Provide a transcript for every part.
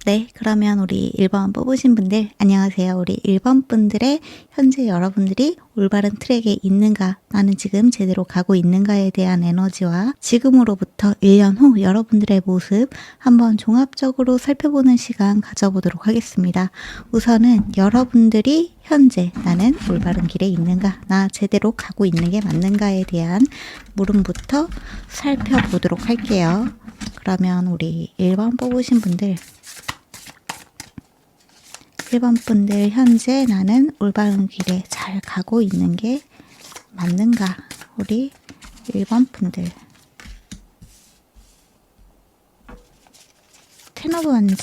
네, 그러면 우리 1번 뽑으신 분들 안녕하세요. 우리 1번 분들의 현재 여러분들이 올바른 트랙에 있는가, 나는 지금 제대로 가고 있는가에 대한 에너지와 지금으로부터 1년 후 여러분들의 모습 한번 종합적으로 살펴보는 시간 가져보도록 하겠습니다. 우선은 여러분들이 현재 나는 올바른 길에 있는가, 나 제대로 가고 있는 게 맞는가에 대한 물음부터 살펴보도록 할게요. 그러면 우리 1번 뽑으신 분들 1번 분들 현재 나는 올바른 길에 잘 가고 있는 게 맞는가? 우리 1번 분들 텐 오브 원즈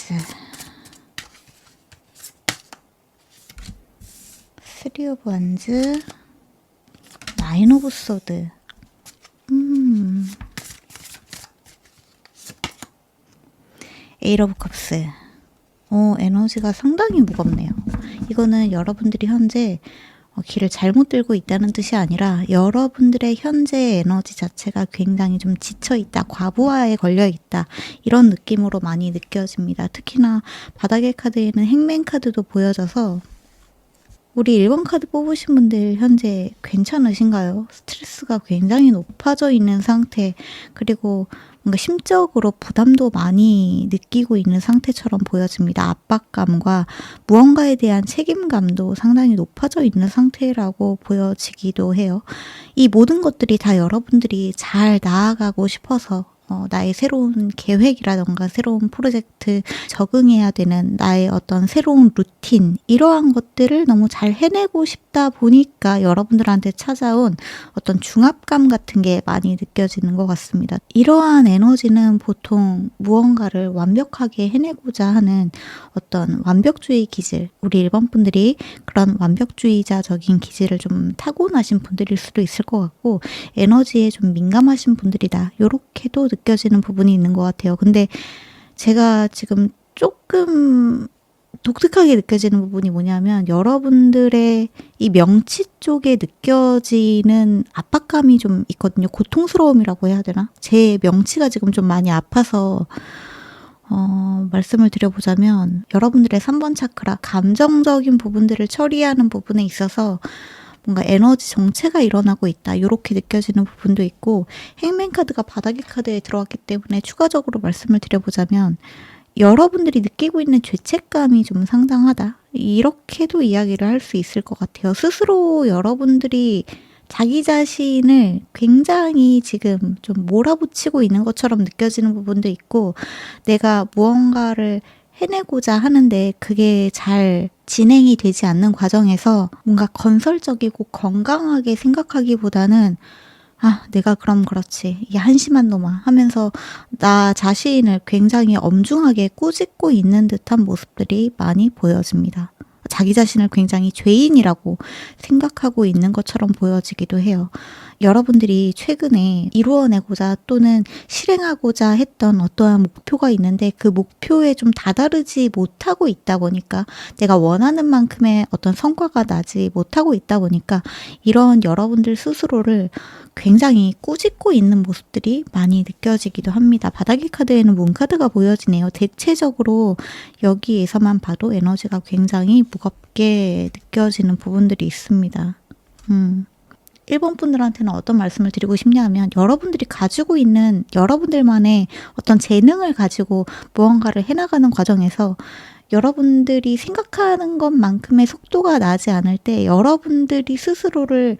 3 오브 원즈 9 오브 소드 8 오브 컵스 에너지가 상당히 무겁네요. 이거는 여러분들이 현재 길을 잘못 들고 있다는 뜻이 아니라 여러분들의 현재 에너지 자체가 굉장히 좀 지쳐있다, 과부하에 걸려있다, 이런 느낌으로 많이 느껴집니다. 특히나 바닥의 카드에는 행맨 카드도 보여져서 우리 1번 카드 뽑으신 분들 현재 괜찮으신가요? 스트레스가 굉장히 높아져 있는 상태, 그리고 뭔가 심적으로 부담도 많이 느끼고 있는 상태처럼 보여집니다. 압박감과 무언가에 대한 책임감도 상당히 높아져 있는 상태라고 보여지기도 해요. 이 모든 것들이 다 여러분들이 잘 나아가고 싶어서 나의 새로운 계획이라던가 새로운 프로젝트, 적응해야 되는 나의 어떤 새로운 루틴, 이러한 것들을 너무 잘 해내고 싶다 보니까 여러분들한테 찾아온 어떤 중압감 같은 게 많이 느껴지는 것 같습니다. 이러한 에너지는 보통 무언가를 완벽하게 해내고자 하는 어떤 완벽주의 기질, 우리 1번 분들이 그런 완벽주의자적인 기질을 좀 타고나신 분들일 수도 있을 것 같고, 에너지에 좀 민감하신 분들이다, 요렇게도 느껴지는 부분이 있는 것 같아요. 근데 제가 지금 조금 독특하게 느껴지는 부분이 뭐냐면, 여러분들의 이 명치 쪽에 느껴지는 압박감이 좀 있거든요. 고통스러움이라고 해야 되나? 제 명치가 지금 좀 많이 아파서 말씀을 드려보자면, 여러분들의 3번 차크라, 감정적인 부분들을 처리하는 부분에 있어서 뭔가 에너지 정체가 일어나고 있다, 이렇게 느껴지는 부분도 있고, 행맨 카드가 바닥의 카드에 들어왔기 때문에 추가적으로 말씀을 드려보자면 여러분들이 느끼고 있는 죄책감이 좀 상당하다, 이렇게도 이야기를 할 수 있을 것 같아요. 스스로 여러분들이 자기 자신을 굉장히 지금 좀 몰아붙이고 있는 것처럼 느껴지는 부분도 있고, 내가 무언가를 해내고자 하는데 그게 잘 진행이 되지 않는 과정에서 뭔가 건설적이고 건강하게 생각하기보다는 내가 그럼 그렇지, 이 한심한 놈아 하면서 나 자신을 굉장히 엄중하게 꾸짖고 있는 듯한 모습들이 많이 보여집니다. 자기 자신을 굉장히 죄인이라고 생각하고 있는 것처럼 보여지기도 해요. 여러분들이 최근에 이루어내고자 또는 실행하고자 했던 어떠한 목표가 있는데 그 목표에 좀 다다르지 못하고 있다 보니까, 내가 원하는 만큼의 어떤 성과가 나지 못하고 있다 보니까 이런 여러분들 스스로를 굉장히 꾸짖고 있는 모습들이 많이 느껴지기도 합니다. 바닥의 카드에는 문 카드가 보여지네요. 대체적으로 여기에서만 봐도 에너지가 굉장히 무겁게 느껴지는 부분들이 있습니다. 1번 분들한테는 어떤 말씀을 드리고 싶냐 하면, 여러분들이 가지고 있는 여러분들만의 어떤 재능을 가지고 무언가를 해나가는 과정에서 여러분들이 생각하는 것만큼의 속도가 나지 않을 때 여러분들이 스스로를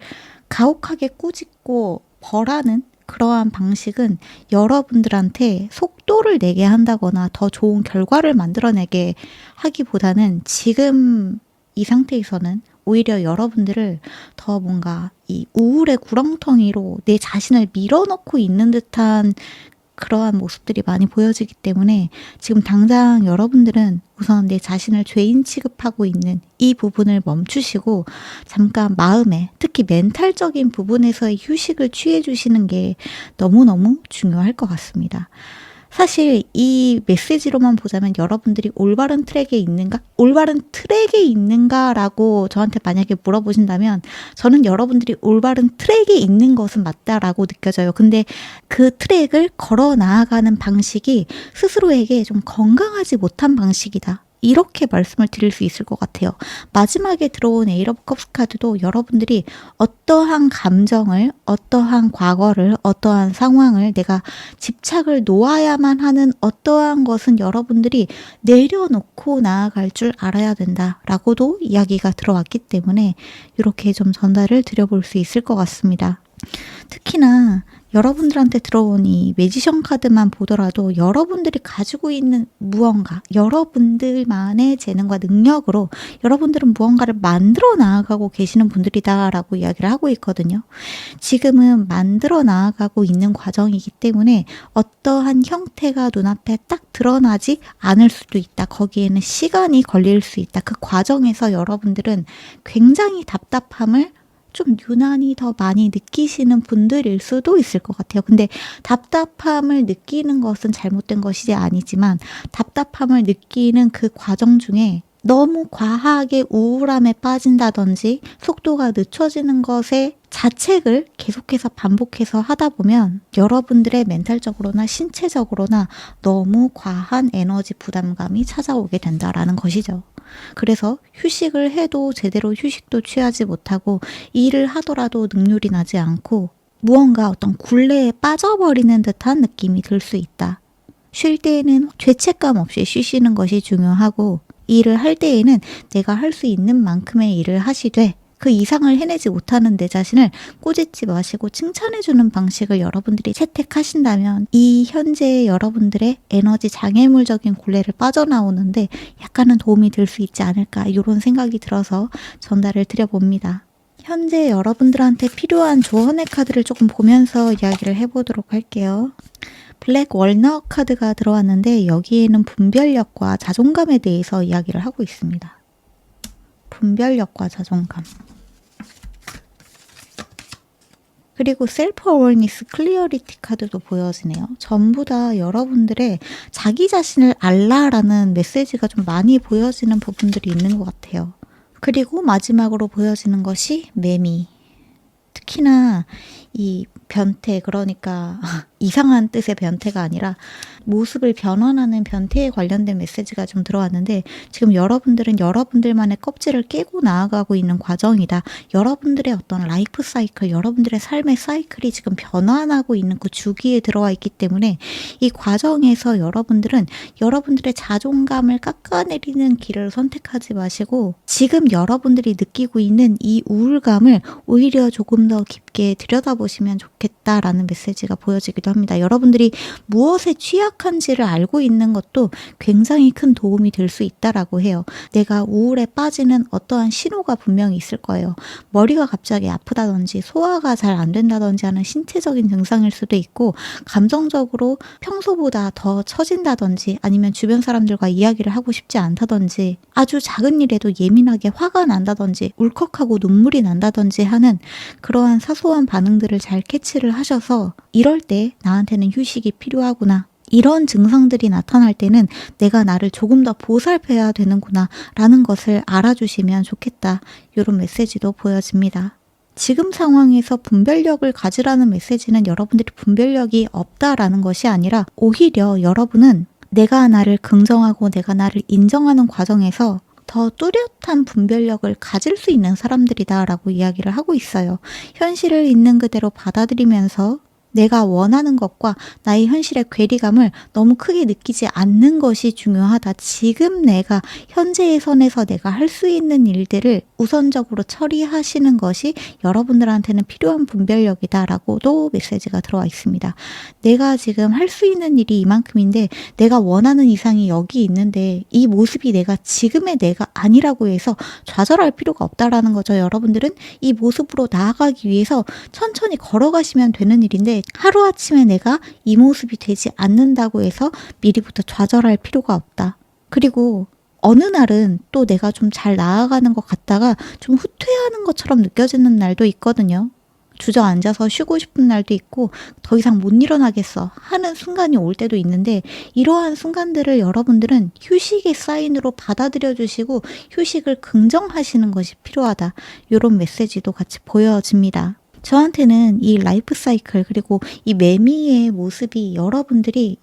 가혹하게 꾸짖고 벌하는 그러한 방식은 여러분들한테 속도를 내게 한다거나 더 좋은 결과를 만들어내게 하기보다는, 지금 이 상태에서는 오히려 여러분들을 더 뭔가 이 우울의 구렁텅이로 내 자신을 밀어넣고 있는 듯한 그러한 모습들이 많이 보여지기 때문에, 지금 당장 여러분들은 우선 내 자신을 죄인 취급하고 있는 이 부분을 멈추시고 잠깐 마음에, 특히 멘탈적인 부분에서의 휴식을 취해 주시는 게 너무너무 중요할 것 같습니다. 사실 이 메시지로만 보자면 여러분들이 올바른 트랙에 있는가? 올바른 트랙에 있는가라고 저한테 만약에 물어보신다면 저는 여러분들이 올바른 트랙에 있는 것은 맞다라고 느껴져요. 근데 그 트랙을 걸어 나아가는 방식이 스스로에게 좀 건강하지 못한 방식이다. 이렇게 말씀을 드릴 수 있을 것 같아요. 마지막에 들어온 에이트 오브 컵스 카드도 여러분들이 어떠한 감정을, 어떠한 과거를, 어떠한 상황을 내가 집착을 놓아야만 하는 어떠한 것은 여러분들이 내려놓고 나아갈 줄 알아야 된다라고도 이야기가 들어왔기 때문에 이렇게 좀 전달을 드려볼 수 있을 것 같습니다. 특히나 여러분들한테 들어온 이 매지션 카드만 보더라도 여러분들이 가지고 있는 무언가, 여러분들만의 재능과 능력으로 여러분들은 무언가를 만들어 나아가고 계시는 분들이다라고 이야기를 하고 있거든요. 지금은 만들어 나아가고 있는 과정이기 때문에 어떠한 형태가 눈앞에 딱 드러나지 않을 수도 있다. 거기에는 시간이 걸릴 수 있다. 그 과정에서 여러분들은 굉장히 답답함을 좀 유난히 더 많이 느끼시는 분들일 수도 있을 것 같아요. 근데 답답함을 느끼는 것은 잘못된 것이 아니지만 답답함을 느끼는 그 과정 중에 너무 과하게 우울함에 빠진다든지 속도가 늦춰지는 것에 자책을 계속해서 반복해서 하다 보면 여러분들의 멘탈적으로나 신체적으로나 너무 과한 에너지 부담감이 찾아오게 된다라는 것이죠. 그래서 휴식을 해도 제대로 휴식도 취하지 못하고 일을 하더라도 능률이 나지 않고 무언가 어떤 굴레에 빠져버리는 듯한 느낌이 들 수 있다. 쉴 때에는 죄책감 없이 쉬시는 것이 중요하고 일을 할 때에는 내가 할 수 있는 만큼의 일을 하시되 그 이상을 해내지 못하는 내 자신을 꾸짖지 마시고 칭찬해주는 방식을 여러분들이 채택하신다면 이 현재의 여러분들의 에너지 장애물적인 굴레를 빠져나오는데 약간은 도움이 될 수 있지 않을까 이런 생각이 들어서 전달을 드려봅니다. 현재 여러분들한테 필요한 조언의 카드를 조금 보면서 이야기를 해보도록 할게요. 블랙 월넛 카드가 들어왔는데 여기에는 분별력과 자존감에 대해서 이야기를 하고 있습니다. 분별력과 자존감. 그리고 셀프 어웨니스 클리어리티 카드도 보여지네요. 전부 다 여러분들의 자기 자신을 알라라는 메시지가 좀 많이 보여지는 부분들이 있는 것 같아요. 그리고 마지막으로 보여지는 것이 매미. 특히나 이 변태, 그러니까 이상한 뜻의 변태가 아니라 모습을 변환하는 변태에 관련된 메시지가 좀 들어왔는데 지금 여러분들은 여러분들만의 껍질을 깨고 나아가고 있는 과정이다. 여러분들의 어떤 라이프 사이클, 여러분들의 삶의 사이클이 지금 변환하고 있는 그 주기에 들어와 있기 때문에 이 과정에서 여러분들은 여러분들의 자존감을 깎아내리는 길을 선택하지 마시고 지금 여러분들이 느끼고 있는 이 우울감을 오히려 조금 더 깊게 들여다보시면 좋겠다라는 메시지가 보여지기도 합니다. 여러분들이 무엇에 취약한지를 알고 있는 것도 굉장히 큰 도움이 될 수 있다라고 해요. 내가 우울에 빠지는 어떠한 신호가 분명히 있을 거예요. 머리가 갑자기 아프다든지 소화가 잘 안 된다든지 하는 신체적인 증상일 수도 있고 감정적으로 평소보다 더 처진다든지 아니면 주변 사람들과 이야기를 하고 싶지 않다든지 아주 작은 일에도 예민하게 화가 난다든지 울컥하고 눈물이 난다든지 하는 그러한 사소한 반응들을 잘 캐치를 하셔서 이럴 때 나한테는 휴식이 필요하구나. 이런 증상들이 나타날 때는 내가 나를 조금 더 보살펴야 되는구나 라는 것을 알아주시면 좋겠다. 이런 메시지도 보여집니다. 지금 상황에서 분별력을 가지라는 메시지는 여러분들이 분별력이 없다라는 것이 아니라 오히려 여러분은 내가 나를 긍정하고 내가 나를 인정하는 과정에서 더 뚜렷한 분별력을 가질 수 있는 사람들이다라고 이야기를 하고 있어요. 현실을 있는 그대로 받아들이면서 내가 원하는 것과 나의 현실의 괴리감을 너무 크게 느끼지 않는 것이 중요하다. 지금 내가 현재의 선에서 내가 할 수 있는 일들을 우선적으로 처리하시는 것이 여러분들한테는 필요한 분별력이다라고도 메시지가 들어와 있습니다. 내가 지금 할 수 있는 일이 이만큼인데 내가 원하는 이상이 여기 있는데 이 모습이 내가 지금의 내가 아니라고 해서 좌절할 필요가 없다라는 거죠. 여러분들은 이 모습으로 나아가기 위해서 천천히 걸어가시면 되는 일인데 하루아침에 내가 이 모습이 되지 않는다고 해서 미리부터 좌절할 필요가 없다. 그리고 어느 날은 또 내가 좀 잘 나아가는 것 같다가 좀 후퇴하는 것처럼 느껴지는 날도 있거든요. 주저앉아서 쉬고 싶은 날도 있고 더 이상 못 일어나겠어 하는 순간이 올 때도 있는데 이러한 순간들을 여러분들은 휴식의 사인으로 받아들여 주시고 휴식을 긍정하시는 것이 필요하다. 이런 메시지도 같이 보여집니다. 저한테는 이 라이프 사이클 그리고 이 매미의 모습이 여러분들의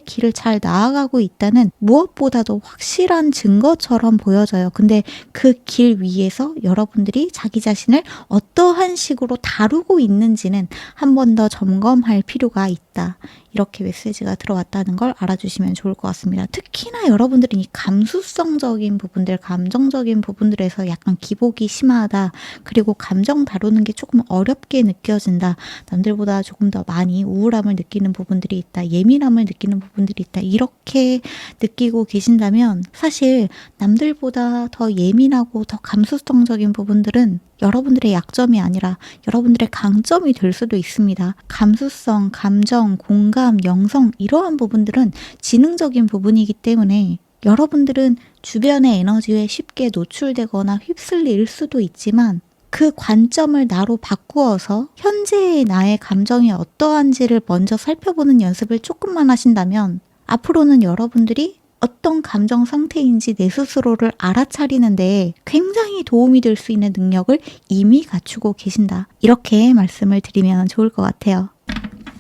길을 잘 나아가고 있다는 무엇보다도 확실한 증거처럼 보여져요. 근데 그 길 위에서 여러분들이 자기 자신을 어떠한 식으로 다루고 있는지는 한 번 더 점검할 필요가 있다. 이렇게 메시지가 들어왔다는 걸 알아주시면 좋을 것 같습니다. 특히나 여러분들은 이 감수성적인 부분들, 감정적인 부분들에서 약간 기복이 심하다. 그리고 감정 다루는 게 조금 어렵게 느껴진다. 남들보다 조금 더 많이 우울함을 느끼는 부분들이 있다. 예민함을 느끼는 부분들이 있다. 이렇게 느끼고 계신다면 사실 남들보다 더 예민하고 더 감수성적인 부분들은 여러분들의 약점이 아니라 여러분들의 강점이 될 수도 있습니다. 감수성, 감정, 공감, 영성 이러한 부분들은 지능적인 부분이기 때문에 여러분들은 주변의 에너지에 쉽게 노출되거나 휩쓸릴 수도 있지만 그 관점을 나로 바꾸어서 현재의 나의 감정이 어떠한지를 먼저 살펴보는 연습을 조금만 하신다면 앞으로는 여러분들이 어떤 감정 상태인지 내 스스로를 알아차리는데 굉장히 도움이 될 수 있는 능력을 이미 갖추고 계신다. 이렇게 말씀을 드리면 좋을 것 같아요.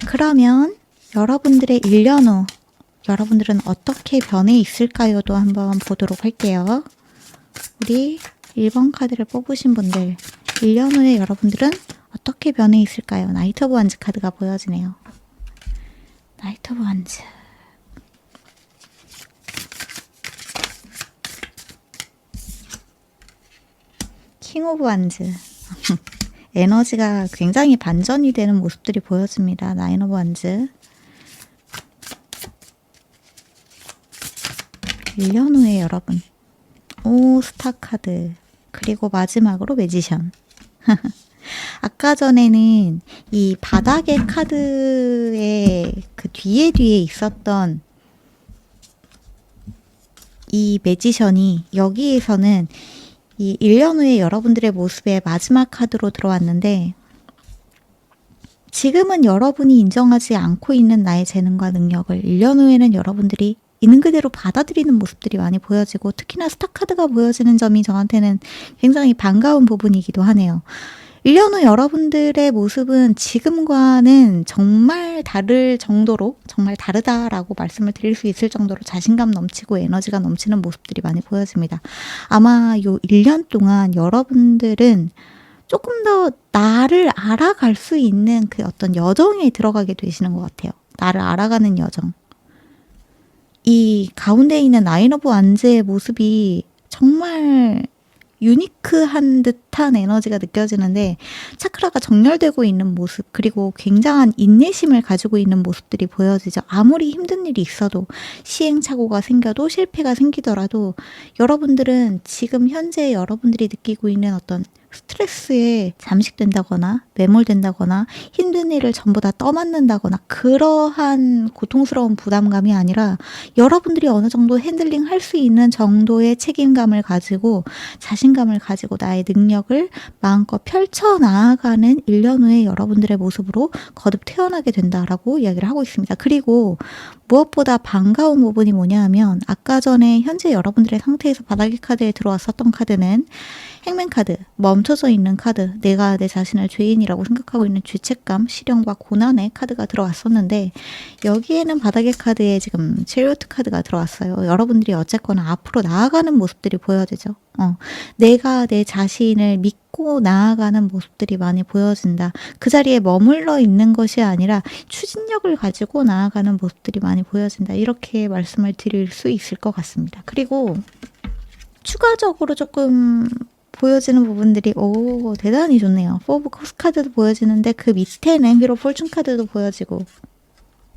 그러면 여러분들의 1년 후 여러분들은 어떻게 변해 있을까요도 한번 보도록 할게요. 우리 1번 카드를 뽑으신 분들 1년 후에 여러분들은 어떻게 변해 있을까요? 나이트 오브 완즈 카드가 보여지네요. 나이트 오브 완즈 킹 오브 완즈 에너지가 굉장히 반전이 되는 모습들이 보여집니다. 나인 오브 완즈 1년 후에 여러분 오 스타 카드 그리고 마지막으로 매지션 아까 전에는 이 바닥의 카드의 그 뒤에 있었던 이 매지션이 여기에서는 이 1년 후에 여러분들의 모습의 마지막 카드로 들어왔는데 지금은 여러분이 인정하지 않고 있는 나의 재능과 능력을 1년 후에는 여러분들이 있는 그대로 받아들이는 모습들이 많이 보여지고 특히나 스타 카드가 보여지는 점이 저한테는 굉장히 반가운 부분이기도 하네요. 1년 후 여러분들의 모습은 지금과는 정말 다를 정도로 정말 다르다라고 말씀을 드릴 수 있을 정도로 자신감 넘치고 에너지가 넘치는 모습들이 많이 보여집니다. 아마 요 1년 동안 여러분들은 조금 더 나를 알아갈 수 있는 그 어떤 여정에 들어가게 되시는 것 같아요. 나를 알아가는 여정. 이 가운데 있는 나인 오브 완즈의 모습이 정말 유니크한 듯한 에너지가 느껴지는데 차크라가 정렬되고 있는 모습 그리고 굉장한 인내심을 가지고 있는 모습들이 보여지죠. 아무리 힘든 일이 있어도 시행착오가 생겨도 실패가 생기더라도 여러분들은 지금 현재 여러분들이 느끼고 있는 어떤 스트레스에 잠식된다거나 매몰된다거나 힘든 일을 전부 다 떠맡는다거나 그러한 고통스러운 부담감이 아니라 여러분들이 어느 정도 핸들링 할 수 있는 정도의 책임감을 가지고 자신감을 가지고 나의 능력을 마음껏 펼쳐나가는 1년 후에 여러분들의 모습으로 거듭 태어나게 된다라고 이야기를 하고 있습니다. 그리고 무엇보다 반가운 부분이 뭐냐 하면 아까 전에 현재 여러분들의 상태에서 바닥의 카드에 들어왔었던 카드는 행맨 카드, 멈춰서 있는 카드, 내가 내 자신을 죄인이라고 생각하고 있는 죄책감, 시련과 고난의 카드가 들어왔었는데 여기에는 바닥의 카드에 지금 체리오트 카드가 들어왔어요. 여러분들이 어쨌거나 앞으로 나아가는 모습들이 보여지죠. 내가 내 자신을 믿고 나아가는 모습들이 많이 보여진다. 그 자리에 머물러 있는 것이 아니라 추진력을 가지고 나아가는 모습들이 많이 보여진다. 이렇게 말씀을 드릴 수 있을 것 같습니다. 그리고 추가적으로 조금 보여지는 부분들이 대단히 좋네요. 4 오브 컵스 카드도 보여지는데 그 밑에는 휘로 폴춘 카드도 보여지고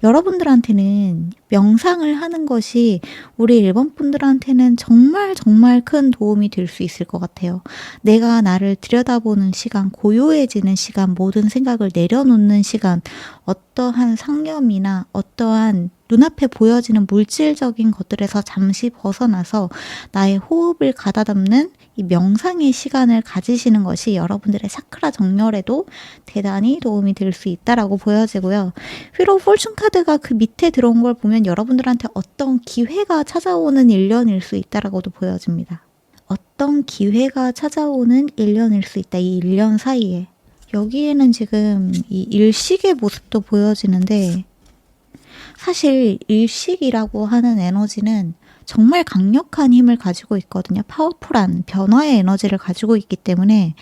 여러분들한테는 명상을 하는 것이 우리 일본 분들한테는 정말 정말 큰 도움이 될 수 있을 것 같아요. 내가 나를 들여다보는 시간, 고요해지는 시간, 모든 생각을 내려놓는 시간, 어떠한 상념이나 어떠한 눈앞에 보여지는 물질적인 것들에서 잠시 벗어나서 나의 호흡을 가다듬는 이 명상의 시간을 가지시는 것이 여러분들의 차크라 정렬에도 대단히 도움이 될 수 있다라고 보여지고요. 휠 오브 포춘 카드가 그 밑에 들어온 걸 보면 여러분들한테 어떤 기회가 찾아오는 1년일 수 있다라고도 보여집니다. 어떤 기회가 찾아오는 1년일 수 있다. 이 1년 사이에. 여기에는 지금 이 일식의 모습도 보여지는데 사실 일식이라고 하는 에너지는 정말 강력한 힘을 가지고 있거든요. 파워풀한 변화의 에너지를 가지고 있기 때문에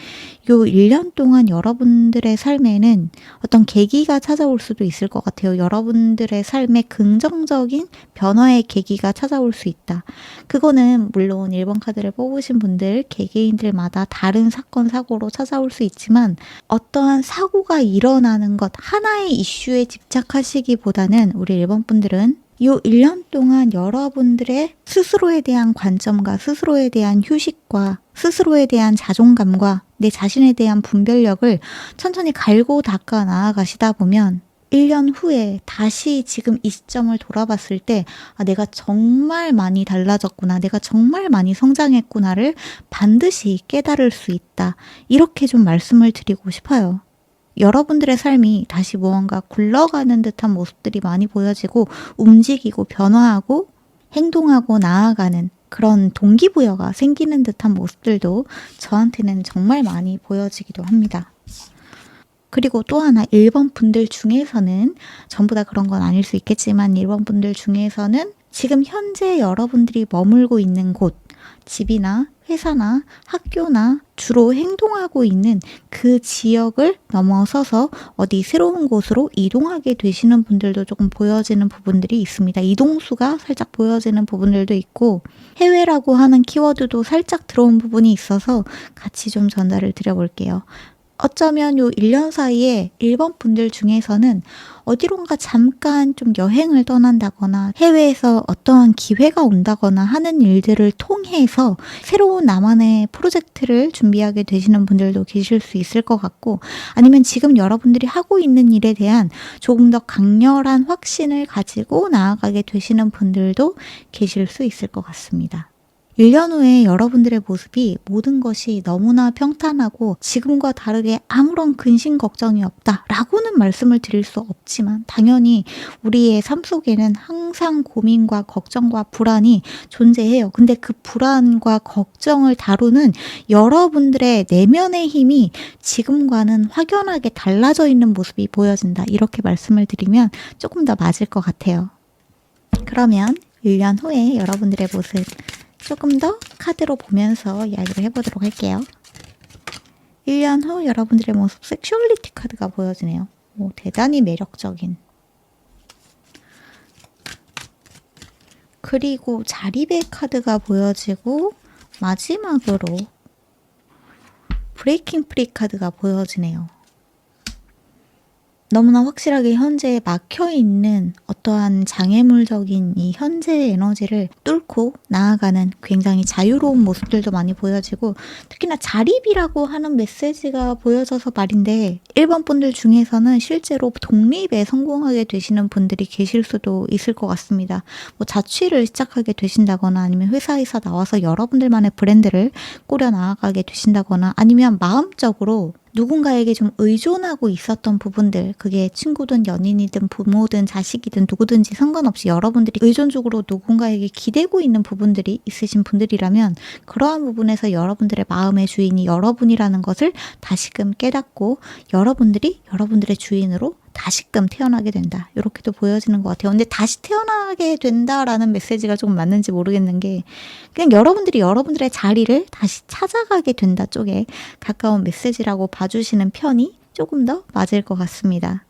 요 1년 동안 여러분들의 삶에는 어떤 계기가 찾아올 수도 있을 것 같아요. 여러분들의 삶에 긍정적인 변화의 계기가 찾아올 수 있다. 그거는 물론 1번 카드를 뽑으신 분들 개개인들마다 다른 사건, 사고로 찾아올 수 있지만 어떠한 사고가 일어나는 것 하나의 이슈에 집착하시기보다는 우리 1번 분들은 이 1년 동안 여러분들의 스스로에 대한 관점과 스스로에 대한 휴식과 스스로에 대한 자존감과 내 자신에 대한 분별력을 천천히 갈고 닦아 나아가시다 보면 1년 후에 다시 지금 이 시점을 돌아봤을 때 내가 정말 많이 달라졌구나, 내가 정말 많이 성장했구나를 반드시 깨달을 수 있다. 이렇게 좀 말씀을 드리고 싶어요. 여러분들의 삶이 다시 무언가 굴러가는 듯한 모습들이 많이 보여지고 움직이고 변화하고 행동하고 나아가는 그런 동기부여가 생기는 듯한 모습들도 저한테는 정말 많이 보여지기도 합니다. 그리고 또 하나 1번 분들 중에서는 전부 다 그런 건 아닐 수 있겠지만 1번 분들 중에서는 지금 현재 여러분들이 머물고 있는 곳, 집이나 회사나 학교나 주로 행동하고 있는 그 지역을 넘어서서 어디 새로운 곳으로 이동하게 되시는 분들도 조금 보여지는 부분들이 있습니다. 이동수가 살짝 보여지는 부분들도 있고 해외라고 하는 키워드도 살짝 들어온 부분이 있어서 같이 좀 전달을 드려볼게요. 어쩌면 요 1년 사이에 1번 분들 중에서는 어디론가 잠깐 좀 여행을 떠난다거나 해외에서 어떠한 기회가 온다거나 하는 일들을 통해서 새로운 나만의 프로젝트를 준비하게 되시는 분들도 계실 수 있을 것 같고 아니면 지금 여러분들이 하고 있는 일에 대한 조금 더 강렬한 확신을 가지고 나아가게 되시는 분들도 계실 수 있을 것 같습니다. 1년 후에 여러분들의 모습이 모든 것이 너무나 평탄하고 지금과 다르게 아무런 근심 걱정이 없다라고는 말씀을 드릴 수 없지만 당연히 우리의 삶 속에는 항상 고민과 걱정과 불안이 존재해요. 근데 그 불안과 걱정을 다루는 여러분들의 내면의 힘이 지금과는 확연하게 달라져 있는 모습이 보여진다. 이렇게 말씀을 드리면 조금 더 맞을 것 같아요. 그러면 1년 후에 여러분들의 모습 조금 더 카드로 보면서 이야기를 해보도록 할게요. 1년 후 여러분들의 모습 섹슈얼리티 카드가 보여지네요. 대단히 매력적인. 그리고 자립의 카드가 보여지고 마지막으로 브레이킹 프리 카드가 보여지네요. 너무나 확실하게 현재에 막혀있는 어떠한 장애물적인 이 현재의 에너지를 뚫고 나아가는 굉장히 자유로운 모습들도 많이 보여지고 특히나 자립이라고 하는 메시지가 보여져서 말인데 1번 분들 중에서는 실제로 독립에 성공하게 되시는 분들이 계실 수도 있을 것 같습니다. 자취를 시작하게 되신다거나 아니면 회사에서 나와서 여러분들만의 브랜드를 꾸려 나아가게 되신다거나 아니면 마음적으로 누군가에게 좀 의존하고 있었던 부분들, 그게 친구든 연인이든 부모든 자식이든 누구든지 상관없이 여러분들이 의존적으로 누군가에게 기대고 있는 부분들이 있으신 분들이라면 그러한 부분에서 여러분들의 마음의 주인이 여러분이라는 것을 다시금 깨닫고 여러분들이 여러분들의 주인으로 다시금 태어나게 된다. 이렇게도 보여지는 것 같아요. 근데 다시 태어나게 된다라는 메시지가 조금 맞는지 모르겠는 게 그냥 여러분들이 여러분들의 자리를 다시 찾아가게 된다 쪽에 가까운 메시지라고 봐주시는 편이 조금 더 맞을 것 같습니다.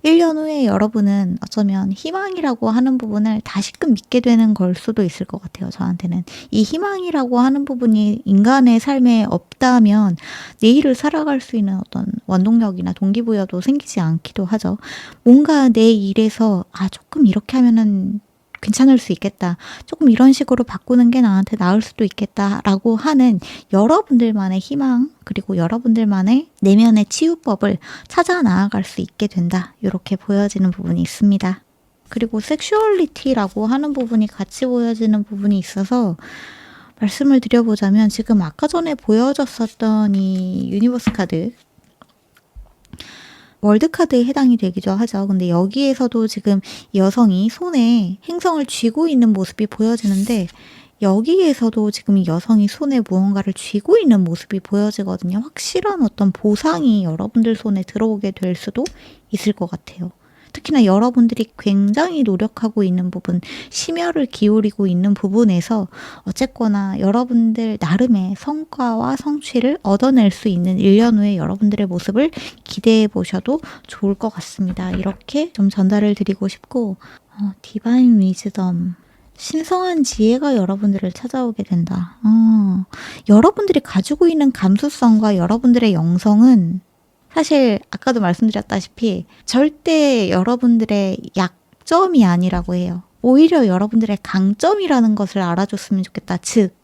1년 후에 여러분은 어쩌면 희망이라고 하는 부분을 다시금 믿게 되는 걸 수도 있을 것 같아요. 저한테는. 이 희망이라고 하는 부분이 인간의 삶에 없다면 내일을 살아갈 수 있는 어떤 원동력이나 동기부여도 생기지 않기도 하죠. 뭔가 내 일에서 조금 이렇게 하면은 괜찮을 수 있겠다. 조금 이런 식으로 바꾸는 게 나한테 나을 수도 있겠다라고 하는 여러분들만의 희망 그리고 여러분들만의 내면의 치유법을 찾아 나아갈 수 있게 된다. 이렇게 보여지는 부분이 있습니다. 그리고 섹슈얼리티라고 하는 부분이 같이 보여지는 부분이 있어서 말씀을 드려보자면 지금 아까 전에 보여줬었던 이 유니버스 카드 월드 카드에 해당이 되기도 하죠. 근데 여기에서도 지금 여성이 손에 행성을 쥐고 있는 모습이 보여지는데 여기에서도 지금 이 여성이 손에 무언가를 쥐고 있는 모습이 보여지거든요. 확실한 어떤 보상이 여러분들 손에 들어오게 될 수도 있을 것 같아요. 특히나 여러분들이 굉장히 노력하고 있는 부분, 심혈을 기울이고 있는 부분에서 어쨌거나 여러분들 나름의 성과와 성취를 얻어낼 수 있는 1년 후에 여러분들의 모습을 기대해 보셔도 좋을 것 같습니다. 이렇게 좀 전달을 드리고 싶고 디바인 위즈덤 신성한 지혜가 여러분들을 찾아오게 된다. 여러분들이 가지고 있는 감수성과 여러분들의 영성은 사실 아까도 말씀드렸다시피 절대 여러분들의 약점이 아니라고 해요. 오히려 여러분들의 강점이라는 것을 알아줬으면 좋겠다. 즉,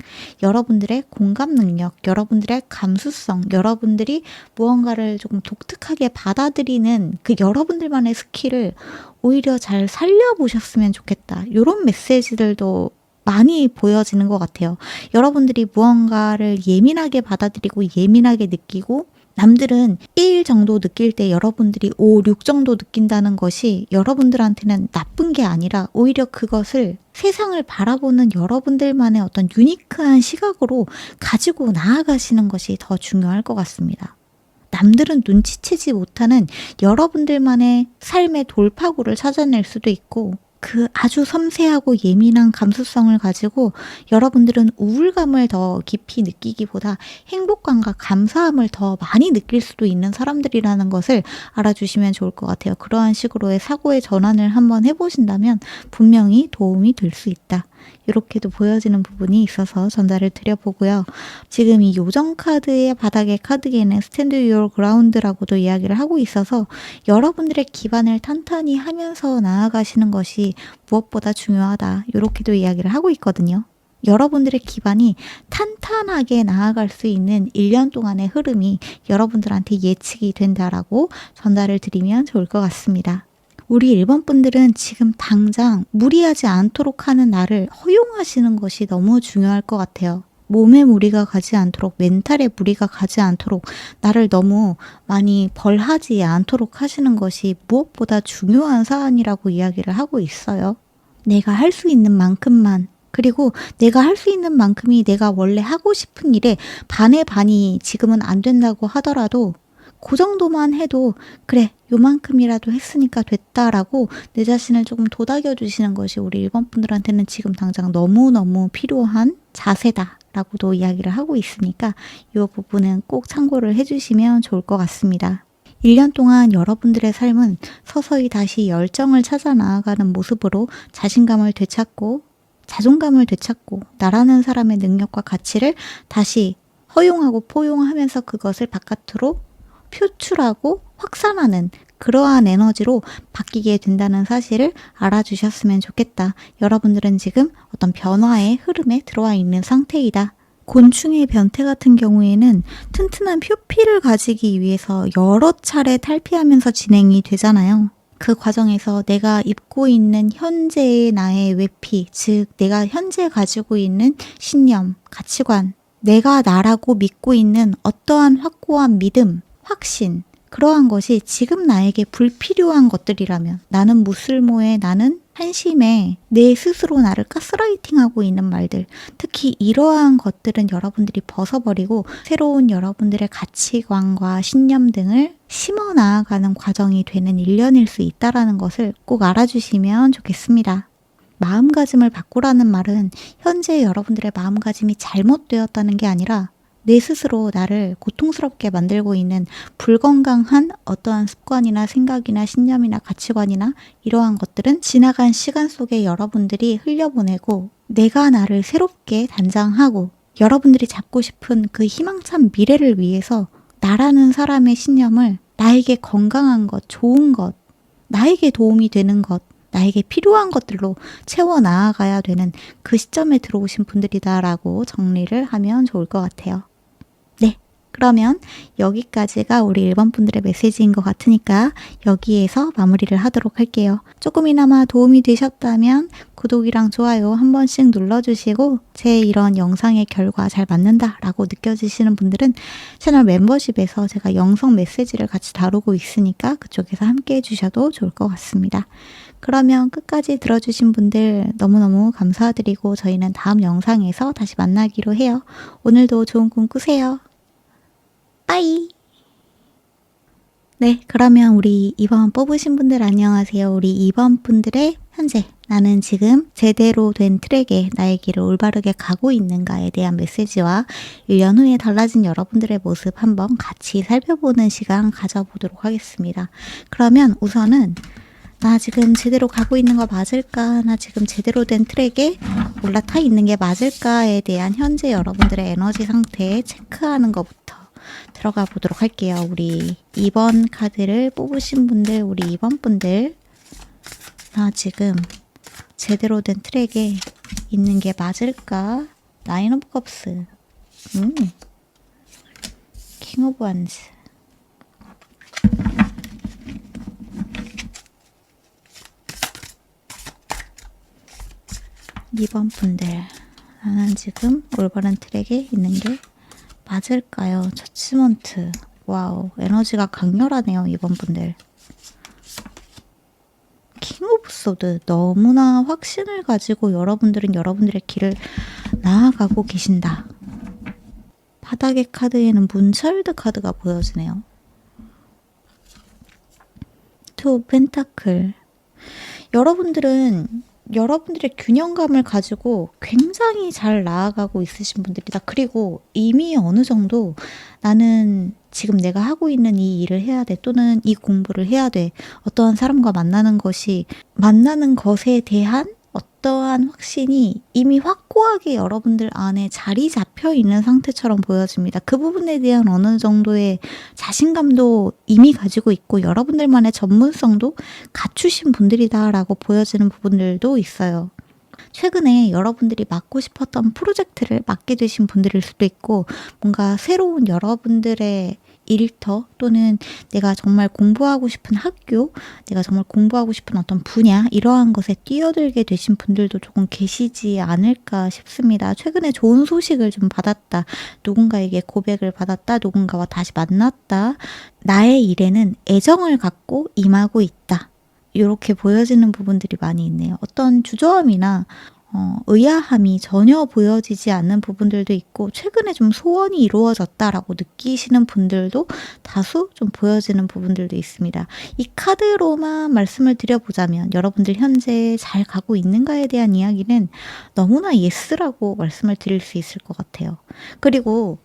여러분들의 공감 능력, 여러분들의 감수성, 여러분들이 무언가를 조금 독특하게 받아들이는 그 여러분들만의 스킬을 오히려 잘 살려보셨으면 좋겠다. 이런 메시지들도 많이 보여지는 것 같아요. 여러분들이 무언가를 예민하게 받아들이고 예민하게 느끼고 남들은 1 정도 느낄 때 여러분들이 5, 6 정도 느낀다는 것이 여러분들한테는 나쁜 게 아니라 오히려 그것을 세상을 바라보는 여러분들만의 어떤 유니크한 시각으로 가지고 나아가시는 것이 더 중요할 것 같습니다. 남들은 눈치채지 못하는 여러분들만의 삶의 돌파구를 찾아낼 수도 있고 그 아주 섬세하고 예민한 감수성을 가지고 여러분들은 우울감을 더 깊이 느끼기보다 행복감과 감사함을 더 많이 느낄 수도 있는 사람들이라는 것을 알아주시면 좋을 것 같아요. 그러한 식으로의 사고의 전환을 한번 해보신다면 분명히 도움이 될 수 있다. 이렇게도 보여지는 부분이 있어서 전달을 드려보고요. 지금 이 요정 카드의 바닥의 카드에는 스탠드 유어 그라운드라고도 이야기를 하고 있어서 여러분들의 기반을 탄탄히 하면서 나아가시는 것이 무엇보다 중요하다. 이렇게도 이야기를 하고 있거든요. 여러분들의 기반이 탄탄하게 나아갈 수 있는 1년 동안의 흐름이 여러분들한테 예측이 된다라고 전달을 드리면 좋을 것 같습니다. 우리 일본 분들은 지금 당장 무리하지 않도록 하는 나를 허용하시는 것이 너무 중요할 것 같아요. 몸에 무리가 가지 않도록, 멘탈에 무리가 가지 않도록, 나를 너무 많이 벌하지 않도록 하시는 것이 무엇보다 중요한 사안이라고 이야기를 하고 있어요. 내가 할 수 있는 만큼만, 그리고 내가 할 수 있는 만큼이 내가 원래 하고 싶은 일에 반의 반이 지금은 안 된다고 하더라도 그 정도만 해도 그래 요만큼이라도 했으니까 됐다라고 내 자신을 조금 도닥여 주시는 것이 우리 일본 분들한테는 지금 당장 너무너무 필요한 자세다라고도 이야기를 하고 있으니까 이 부분은 꼭 참고를 해주시면 좋을 것 같습니다. 1년 동안 여러분들의 삶은 서서히 다시 열정을 찾아 나아가는 모습으로 자신감을 되찾고 자존감을 되찾고 나라는 사람의 능력과 가치를 다시 허용하고 포용하면서 그것을 바깥으로 표출하고 확산하는 그러한 에너지로 바뀌게 된다는 사실을 알아주셨으면 좋겠다. 여러분들은 지금 어떤 변화의 흐름에 들어와 있는 상태이다. 곤충의 변태 같은 경우에는 튼튼한 표피를 가지기 위해서 여러 차례 탈피하면서 진행이 되잖아요. 그 과정에서 내가 입고 있는 현재의 나의 외피, 즉 내가 현재 가지고 있는 신념, 가치관, 내가 나라고 믿고 있는 어떠한 확고한 믿음, 확신, 그러한 것이 지금 나에게 불필요한 것들이라면 나는 무쓸모에 나는 한심해 내 스스로 나를 가스라이팅하고 있는 말들, 특히 이러한 것들은 여러분들이 벗어버리고 새로운 여러분들의 가치관과 신념 등을 심어 나아가는 과정이 되는 1년일 수 있다는 것을 꼭 알아주시면 좋겠습니다. 마음가짐을 바꾸라는 말은 현재 여러분들의 마음가짐이 잘못되었다는 게 아니라 내 스스로 나를 고통스럽게 만들고 있는 불건강한 어떠한 습관이나 생각이나 신념이나 가치관이나 이러한 것들은 지나간 시간 속에 여러분들이 흘려보내고 내가 나를 새롭게 단장하고 여러분들이 잡고 싶은 그 희망찬 미래를 위해서 나라는 사람의 신념을 나에게 건강한 것, 좋은 것, 나에게 도움이 되는 것, 나에게 필요한 것들로 채워 나아가야 되는 그 시점에 들어오신 분들이다라고 정리를 하면 좋을 것 같아요. 네, 그러면 여기까지가 우리 1번 분들의 메시지인 것 같으니까 여기에서 마무리를 하도록 할게요. 조금이나마 도움이 되셨다면 구독이랑 좋아요 한 번씩 눌러주시고 제 이런 영상의 결과 잘 맞는다 라고 느껴지시는 분들은 채널 멤버십에서 제가 영성 메시지를 같이 다루고 있으니까 그쪽에서 함께 해주셔도 좋을 것 같습니다. 그러면 끝까지 들어주신 분들 너무너무 감사드리고 저희는 다음 영상에서 다시 만나기로 해요. 오늘도 좋은 꿈 꾸세요. 빠이! 네, 그러면 우리 2번 뽑으신 분들 안녕하세요. 우리 2번 분들의 현재 나는 지금 제대로 된 트랙에 나의 길을 올바르게 가고 있는가에 대한 메시지와 1년 후에 달라진 여러분들의 모습 한번 같이 살펴보는 시간 가져보도록 하겠습니다. 그러면 우선은 나 지금 제대로 가고 있는 거 맞을까? 나 지금 제대로 된 트랙에 올라타 있는 게 맞을까에 대한 현재 여러분들의 에너지 상태 체크하는 것부터 들어가 보도록 할게요. 우리 2번 카드를 뽑으신 분들, 우리 2번 분들 나 지금 제대로 된 트랙에 있는 게 맞을까? 나인 오브 컵스 킹 오브 완즈 2번 분들 나는 지금 올바른 트랙에 있는 게 맞을까요? 저치먼트 와우 에너지가 강렬하네요. 2번 분들 킹 오브 소드 너무나 확신을 가지고 여러분들은 여러분들의 길을 나아가고 계신다. 바닥의 카드에는 문차일드 카드가 보여지네요. 투 펜타클 여러분들은 여러분들의 균형감을 가지고 굉장히 잘 나아가고 있으신 분들이다. 그리고 이미 어느 정도 나는 지금 내가 하고 있는 이 일을 해야 돼 또는 이 공부를 해야 돼 어떠한 사람과 만나는 것에 대한 어떠한 확신이 이미 확고하게 여러분들 안에 자리 잡혀 있는 상태처럼 보여집니다. 그 부분에 대한 어느 정도의 자신감도 이미 가지고 있고 여러분들만의 전문성도 갖추신 분들이다라고 보여지는 부분들도 있어요. 최근에 여러분들이 맡고 싶었던 프로젝트를 맡게 되신 분들일 수도 있고 뭔가 새로운 여러분들의 일터 또는 내가 정말 공부하고 싶은 학교, 내가 정말 공부하고 싶은 어떤 분야 이러한 것에 뛰어들게 되신 분들도 조금 계시지 않을까 싶습니다. 최근에 좋은 소식을 좀 받았다. 누군가에게 고백을 받았다. 누군가와 다시 만났다. 나의 일에는 애정을 갖고 임하고 있다. 이렇게 보여지는 부분들이 많이 있네요. 어떤 주저함이나 의아함이 전혀 보여지지 않는 부분들도 있고 최근에 좀 소원이 이루어졌다라고 느끼시는 분들도 다수 좀 보여지는 부분들도 있습니다. 이 카드로만 말씀을 드려보자면 여러분들 현재 잘 가고 있는가에 대한 이야기는 너무나 예스라고 말씀을 드릴 수 있을 것 같아요. 그리고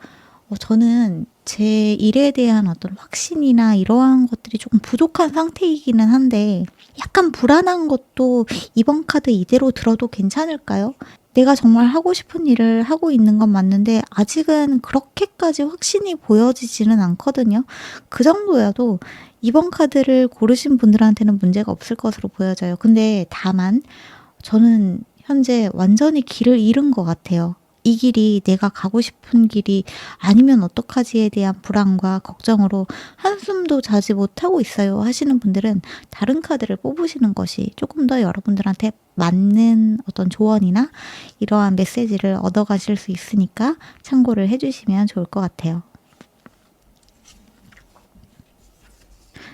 저는 제 일에 대한 어떤 확신이나 이러한 것들이 조금 부족한 상태이기는 한데 약간 불안한 것도 이번 카드 이대로 들어도 괜찮을까요? 내가 정말 하고 싶은 일을 하고 있는 건 맞는데 아직은 그렇게까지 확신이 보여지지는 않거든요. 그 정도여도 이번 카드를 고르신 분들한테는 문제가 없을 것으로 보여져요. 근데 다만 저는 현재 완전히 길을 잃은 것 같아요. 이 길이 내가 가고 싶은 길이 아니면 어떡하지에 대한 불안과 걱정으로 한숨도 자지 못하고 있어요 하시는 분들은 다른 카드를 뽑으시는 것이 조금 더 여러분들한테 맞는 어떤 조언이나 이러한 메시지를 얻어가실 수 있으니까 참고를 해주시면 좋을 것 같아요.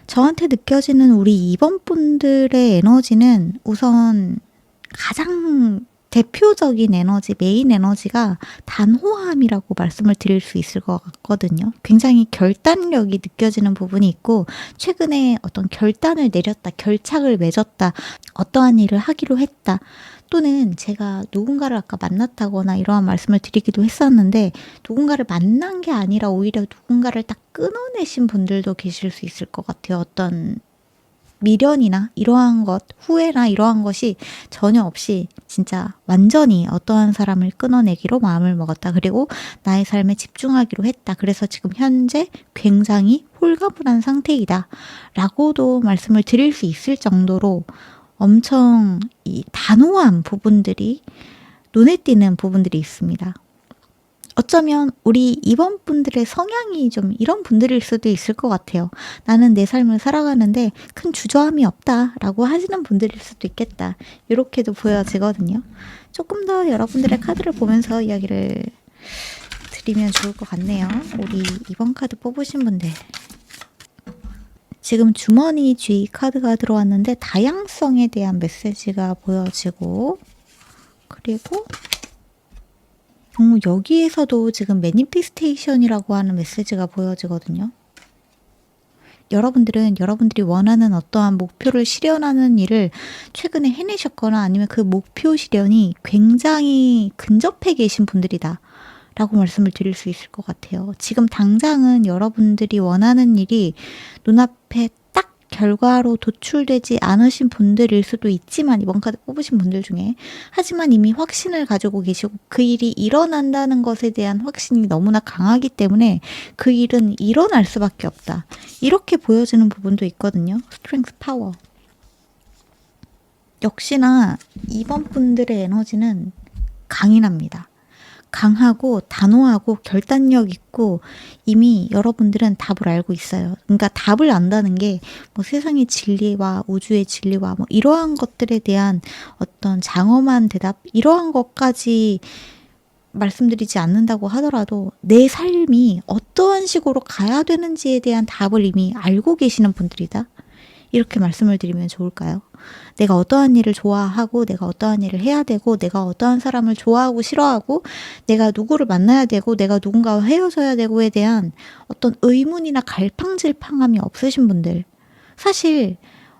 저한테 느껴지는 우리 2번 분들의 에너지는 우선 가장 대표적인 에너지, 메인 에너지가 단호함이라고 말씀을 드릴 수 있을 것 같거든요. 굉장히 결단력이 느껴지는 부분이 있고 최근에 어떤 결단을 내렸다, 결착을 맺었다, 어떠한 일을 하기로 했다. 또는 제가 누군가를 아까 만났다거나 이러한 말씀을 드리기도 했었는데 누군가를 만난 게 아니라 오히려 누군가를 딱 끊어내신 분들도 계실 수 있을 것 같아요. 어떤 미련이나 이러한 것, 후회나 이러한 것이 전혀 없이 진짜 완전히 어떠한 사람을 끊어내기로 마음을 먹었다. 그리고 나의 삶에 집중하기로 했다. 그래서 지금 현재 굉장히 홀가분한 상태이다. 라고도 말씀을 드릴 수 있을 정도로 엄청 이 단호한 부분들이 눈에 띄는 부분들이 있습니다. 어쩌면 우리 이번 분들의 성향이 좀 이런 분들일 수도 있을 것 같아요. 나는 내 삶을 살아가는데 큰 주저함이 없다라고 하시는 분들일 수도 있겠다. 이렇게도 보여지거든요. 조금 더 여러분들의 카드를 보면서 이야기를 드리면 좋을 것 같네요. 우리 이번 카드 뽑으신 분들. 지금 주머니 G 카드가 들어왔는데 다양성에 대한 메시지가 보여지고, 그리고 여기에서도 지금 매니피스테이션이라고 하는 메시지가 보여지거든요. 여러분들은 여러분들이 원하는 어떠한 목표를 실현하는 일을 최근에 해내셨거나 아니면 그 목표 실현이 굉장히 근접해 계신 분들이다 라고 말씀을 드릴 수 있을 것 같아요. 지금 당장은 여러분들이 원하는 일이 눈앞에 딱 결과로 도출되지 않으신 분들일 수도 있지만, 이번 카드 뽑으신 분들 중에, 하지만 이미 확신을 가지고 계시고 그 일이 일어난다는 것에 대한 확신이 너무나 강하기 때문에 그 일은 일어날 수밖에 없다, 이렇게 보여지는 부분도 있거든요. 스트렝스 파워. 역시나 이번 분들의 에너지는 강인합니다. 강하고 단호하고 결단력 있고, 이미 여러분들은 답을 알고 있어요. 그러니까 답을 안다는 게 뭐 세상의 진리와 우주의 진리와 뭐 이러한 것들에 대한 어떤 장엄한 대답, 이러한 것까지 말씀드리지 않는다고 하더라도 내 삶이 어떠한 식으로 가야 되는지에 대한 답을 이미 알고 계시는 분들이다, 이렇게 말씀을 드리면 좋을까요? 내가 어떠한 일을 좋아하고, 내가 어떠한 일을 해야 되고, 내가 어떠한 사람을 좋아하고 싫어하고, 내가 누구를 만나야 되고, 내가 누군가와 헤어져야 되고에 대한 어떤 의문이나 갈팡질팡함이 없으신 분들. 사실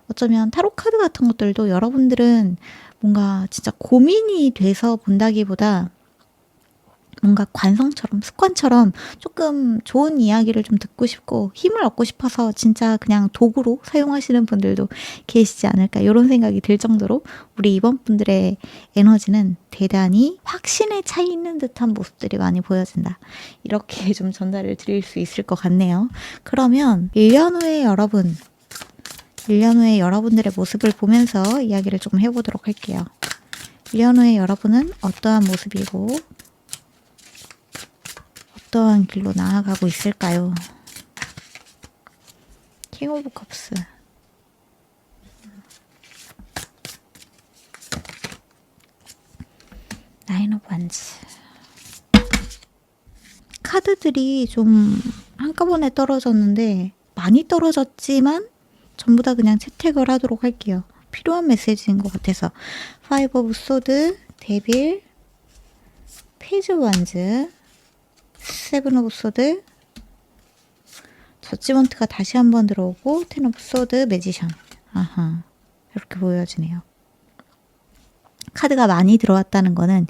어쩌면 타로 카드 같은 것들도 여러분들은 뭔가 진짜 고민이 돼서 본다기보다 뭔가 관성처럼, 습관처럼 조금 좋은 이야기를 좀 듣고 싶고 힘을 얻고 싶어서 진짜 그냥 도구로 사용하시는 분들도 계시지 않을까, 이런 생각이 들 정도로 우리 이번 분들의 에너지는 대단히 확신에 차 있는 듯한 모습들이 많이 보여진다, 이렇게 좀 전달을 드릴 수 있을 것 같네요. 그러면 1년 후에 여러분들의 모습을 보면서 이야기를 좀 해보도록 할게요. 1년 후에 여러분은 어떠한 모습이고 어떠한 길로 나아가고 있을까요? 킹 오브 컵스. 나인 오브 완즈. 카드들이 좀 한꺼번에 떨어졌는데, 많이 떨어졌지만 전부 다 그냥 채택을 하도록 할게요. 필요한 메시지인 것 같아서. 파이브 오브 소드, 데빌, 페이지 오브 완즈, 세븐 오브 소드, 저지먼트가 다시 한번 들어오고, 텐 오브 소드, 매지션. 아하, 이렇게 보여지네요. 카드가 많이 들어왔다는 거는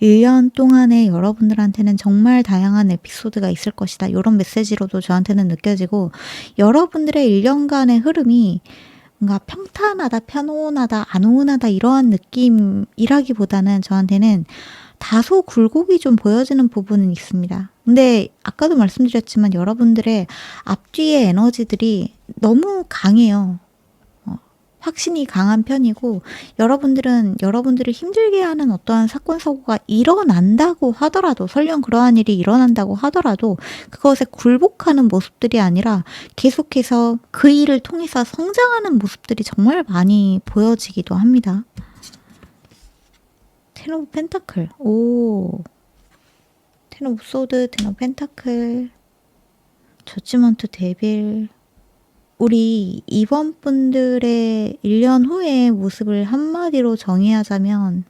1년 동안에 여러분들한테는 정말 다양한 에피소드가 있을 것이다, 이런 메시지로도 저한테는 느껴지고, 여러분들의 1년간의 흐름이 뭔가 평탄하다, 편온하다, 안온하다 이러한 느낌이라기보다는 저한테는 다소 굴곡이 좀 보여지는 부분은 있습니다. 근데 아까도 말씀드렸지만 여러분들의 앞뒤의 에너지들이 너무 강해요. 확신이 강한 편이고, 여러분들은 여러분들을 힘들게 하는 어떠한 사건 사고가 일어난다고 하더라도, 설령 그러한 일이 일어난다고 하더라도 그것에 굴복하는 모습들이 아니라 계속해서 그 일을 통해서 성장하는 모습들이 정말 많이 보여지기도 합니다. 텐 오브 펜타클. 오. 텐 오브 소드, 텐 오브 펜타클, 저지먼트 데빌. 우리 이번 분들의 1년 후의 모습을 한마디로 정의하자면,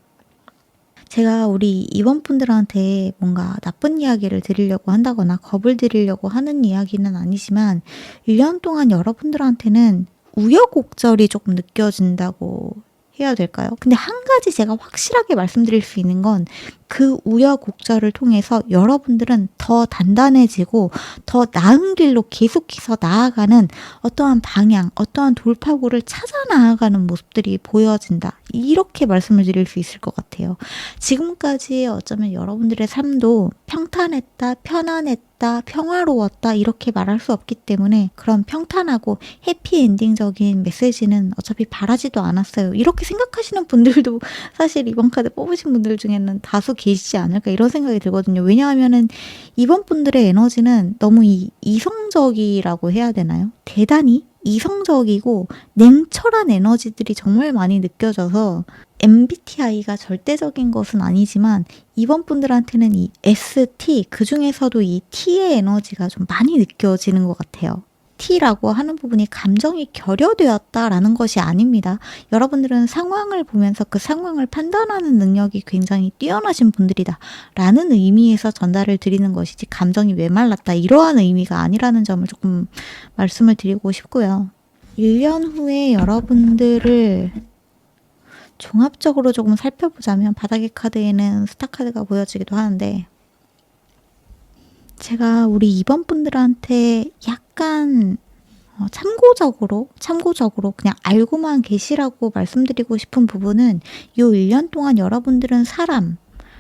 제가 우리 이번 분들한테 뭔가 나쁜 이야기를 드리려고 한다거나 겁을 드리려고 하는 이야기는 아니지만, 1년 동안 여러분들한테는 우여곡절이 조금 느껴진다고 해야 될까요? 근데 한 가지 제가 확실하게 말씀드릴 수 있는 건, 그 우여곡절을 통해서 여러분들은 더 단단해지고 더 나은 길로 계속해서 나아가는 어떠한 방향, 어떠한 돌파구를 찾아 나아가는 모습들이 보여진다, 이렇게 말씀을 드릴 수 있을 것 같아요. 지금까지 어쩌면 여러분들의 삶도 평탄했다, 편안했다, 평화로웠다, 이렇게 말할 수 없기 때문에 그런 평탄하고 해피엔딩적인 메시지는 어차피 바라지도 않았어요, 이렇게 생각하시는 분들도 사실 이번 카드 뽑으신 분들 중에는 다수 계시지 않을까 이런 생각이 들거든요. 왜냐하면은 이번 분들의 에너지는 너무 이성적이라고 해야 되나요? 대단히 이성적이고 냉철한 에너지들이 정말 많이 느껴져서 MBTI가 절대적인 것은 아니지만 이번 분들한테는 이 ST, 그 중에서도 이 T의 에너지가 좀 많이 느껴지는 것 같아요. T라고 하는 부분이 감정이 결여되었다라는 것이 아닙니다. 여러분들은 상황을 보면서 그 상황을 판단하는 능력이 굉장히 뛰어나신 분들이다 라는 의미에서 전달을 드리는 것이지 감정이 메말랐다 이러한 의미가 아니라는 점을 조금 말씀을 드리고 싶고요. 1년 후에 여러분들을 종합적으로 조금 살펴보자면 바닥의 카드에는 스타 카드가 보여지기도 하는데 제가 우리 2번 분들한테 약간 참고적으로 그냥 알고만 계시라고 말씀드리고 싶은 부분은 요 1년 동안 여러분들은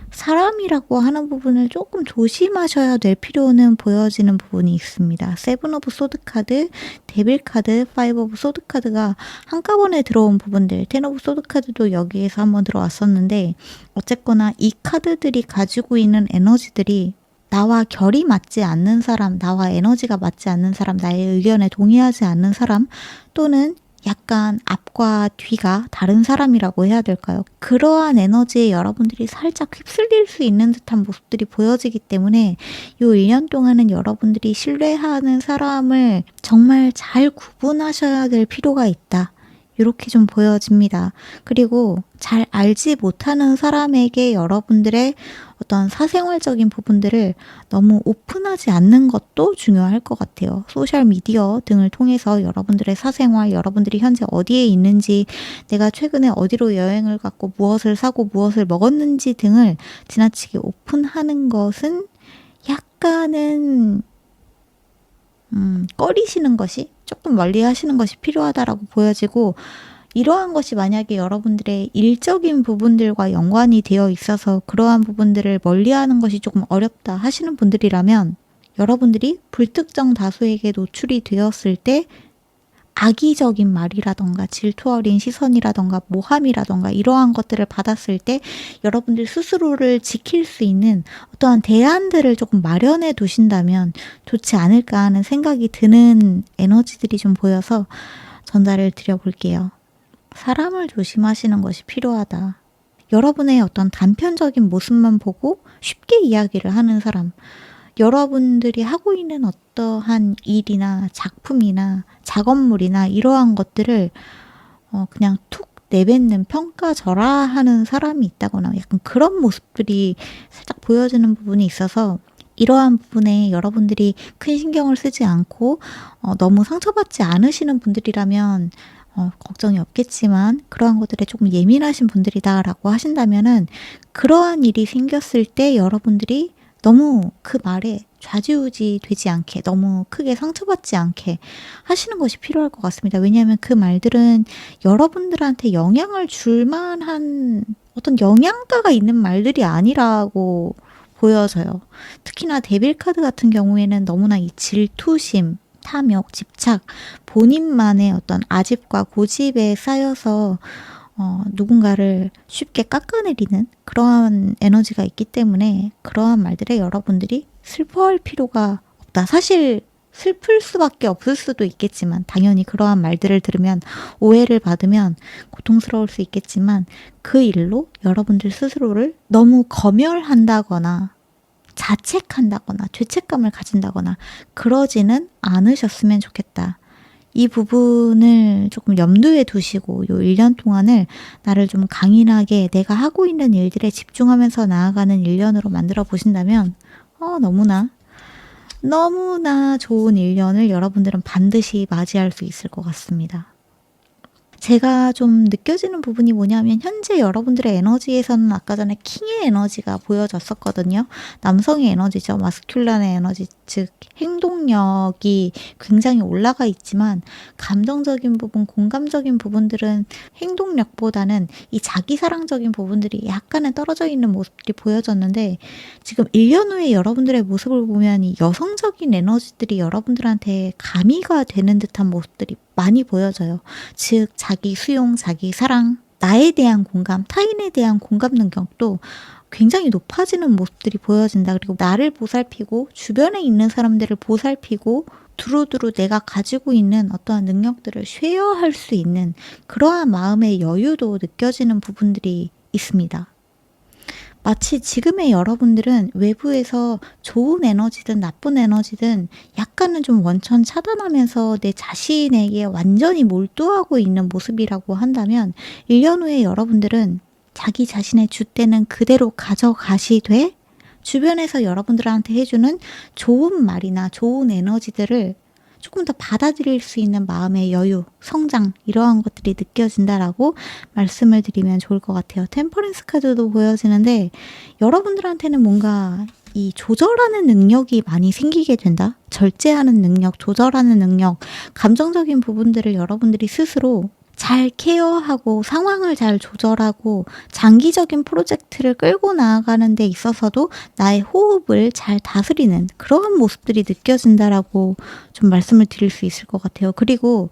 사람이라고 하는 부분을 조금 조심하셔야 될 필요는 보여지는 부분이 있습니다. 세븐 오브 소드 카드, 데빌 카드, 파이브 오브 소드 카드가 한꺼번에 들어온 부분들, 텐 오브 소드 카드도 여기에서 한번 들어왔었는데 어쨌거나 이 카드들이 가지고 있는 에너지들이 나와 결이 맞지 않는 사람, 나와 에너지가 맞지 않는 사람, 나의 의견에 동의하지 않는 사람 또는 약간 앞과 뒤가 다른 사람이라고 해야 될까요? 그러한 에너지에 여러분들이 살짝 휩쓸릴 수 있는 듯한 모습들이 보여지기 때문에 이 1년 동안은 여러분들이 신뢰하는 사람을 정말 잘 구분하셔야 될 필요가 있다. 이렇게 좀 보여집니다. 그리고 잘 알지 못하는 사람에게 여러분들의 어떤 사생활적인 부분들을 너무 오픈하지 않는 것도 중요할 것 같아요. 소셜미디어 등을 통해서 여러분들의 사생활, 여러분들이 현재 어디에 있는지, 내가 최근에 어디로 여행을 갔고 무엇을 사고 무엇을 먹었는지 등을 지나치게 오픈하는 것은 약간은 꺼리시는 것이 조금 멀리 하시는 것이 필요하다라고 보여지고 이러한 것이 만약에 여러분들의 일적인 부분들과 연관이 되어 있어서 그러한 부분들을 멀리하는 것이 조금 어렵다 하시는 분들이라면 여러분들이 불특정 다수에게 노출이 되었을 때 악의적인 말이라던가 질투 어린 시선이라던가 모함이라던가 이러한 것들을 받았을 때 여러분들 스스로를 지킬 수 있는 어떠한 대안들을 조금 마련해 두신다면 좋지 않을까 하는 생각이 드는 에너지들이 좀 보여서 전달을 드려볼게요. 사람을 조심하시는 것이 필요하다. 여러분의 어떤 단편적인 모습만 보고 쉽게 이야기를 하는 사람, 여러분들이 하고 있는 어떠한 일이나 작품이나 작업물이나 이러한 것들을 그냥 툭 내뱉는 평가절하하는 사람이 있다거나 약간 그런 모습들이 살짝 보여지는 부분이 있어서 이러한 부분에 여러분들이 큰 신경을 쓰지 않고 너무 상처받지 않으시는 분들이라면 걱정이 없겠지만 그러한 것들에 조금 예민하신 분들이다라고 하신다면은 그러한 일이 생겼을 때 여러분들이 너무 그 말에 좌지우지 되지 않게 너무 크게 상처받지 않게 하시는 것이 필요할 것 같습니다. 왜냐하면 그 말들은 여러분들한테 영향을 줄 만한 어떤 영양가가 있는 말들이 아니라고 보여져요. 특히나 데빌 카드 같은 경우에는 너무나 이 질투심, 탐욕, 집착, 본인만의 어떤 아집과 고집에 쌓여서 누군가를 쉽게 깎아내리는 그러한 에너지가 있기 때문에 그러한 말들에 여러분들이 슬퍼할 필요가 없다. 사실 슬플 수밖에 없을 수도 있겠지만 당연히 그러한 말들을 들으면 오해를 받으면 고통스러울 수 있겠지만 그 일로 여러분들 스스로를 너무 검열한다거나 자책한다거나 죄책감을 가진다거나 그러지는 않으셨으면 좋겠다. 이 부분을 조금 염두에 두시고 요 1년 동안을 나를 좀 강인하게 내가 하고 있는 일들에 집중하면서 나아가는 1년으로 만들어 보신다면 너무나 좋은 1년을 여러분들은 반드시 맞이할 수 있을 것 같습니다. 제가 좀 느껴지는 부분이 뭐냐면 현재 여러분들의 에너지에서는 아까 전에 킹의 에너지가 보여졌었거든요. 남성의 에너지죠. 마스큘란의 에너지, 즉 행동력이 굉장히 올라가 있지만 감정적인 부분, 공감적인 부분들은 행동력보다는 이 자기사랑적인 부분들이 약간은 떨어져 있는 모습들이 보여졌는데 지금 1년 후에 여러분들의 모습을 보면 이 여성적인 에너지들이 여러분들한테 가미가 되는 듯한 모습들이 많이 보여져요. 즉 자기 수용, 자기 사랑, 나에 대한 공감, 타인에 대한 공감 능력도 굉장히 높아지는 모습들이 보여진다. 그리고 나를 보살피고 주변에 있는 사람들을 보살피고 두루두루 내가 가지고 있는 어떠한 능력들을 쉐어할 수 있는 그러한 마음의 여유도 느껴지는 부분들이 있습니다. 마치 지금의 여러분들은 외부에서 좋은 에너지든 나쁜 에너지든 약간은 좀 원천 차단하면서 내 자신에게 완전히 몰두하고 있는 모습이라고 한다면 1년 후에 여러분들은 자기 자신의 줏대는 그대로 가져가시되 주변에서 여러분들한테 해주는 좋은 말이나 좋은 에너지들을 조금 더 받아들일 수 있는 마음의 여유, 성장 이러한 것들이 느껴진다라고 말씀을 드리면 좋을 것 같아요. 템퍼런스 카드도 보여지는데 여러분들한테는 뭔가 이 조절하는 능력이 많이 생기게 된다. 절제하는 능력, 조절하는 능력, 감정적인 부분들을 여러분들이 스스로 잘 케어하고 상황을 잘 조절하고 장기적인 프로젝트를 끌고 나아가는 데 있어서도 나의 호흡을 잘 다스리는 그러한 모습들이 느껴진다라고 좀 말씀을 드릴 수 있을 것 같아요. 그리고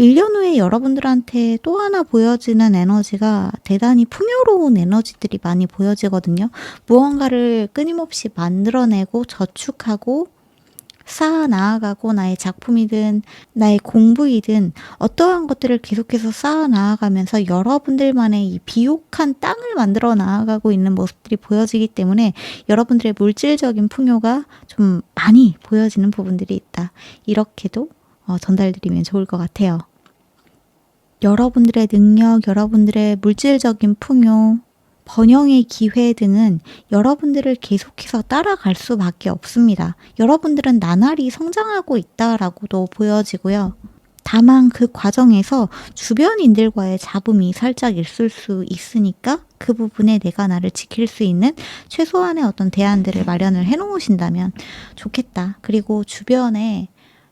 1년 후에 여러분들한테 또 하나 보여지는 에너지가 대단히 풍요로운 에너지들이 많이 보여지거든요. 무언가를 끊임없이 만들어내고 저축하고 쌓아 나아가고 나의 작품이든 나의 공부이든 어떠한 것들을 계속해서 쌓아 나아가면서 여러분들만의 이 비옥한 땅을 만들어 나아가고 있는 모습들이 보여지기 때문에 여러분들의 물질적인 풍요가 좀 많이 보여지는 부분들이 있다. 이렇게도 전달드리면 좋을 것 같아요. 여러분들의 능력, 여러분들의 물질적인 풍요, 번영의 기회 등은 여러분들을 계속해서 따라갈 수밖에 없습니다. 여러분들은 나날이 성장하고 있다라고도 보여지고요. 다만 그 과정에서 주변인들과의 잡음이 살짝 있을 수 있으니까 그 부분에 내가 나를 지킬 수 있는 최소한의 어떤 대안들을 마련을 해놓으신다면 좋겠다. 그리고 주변에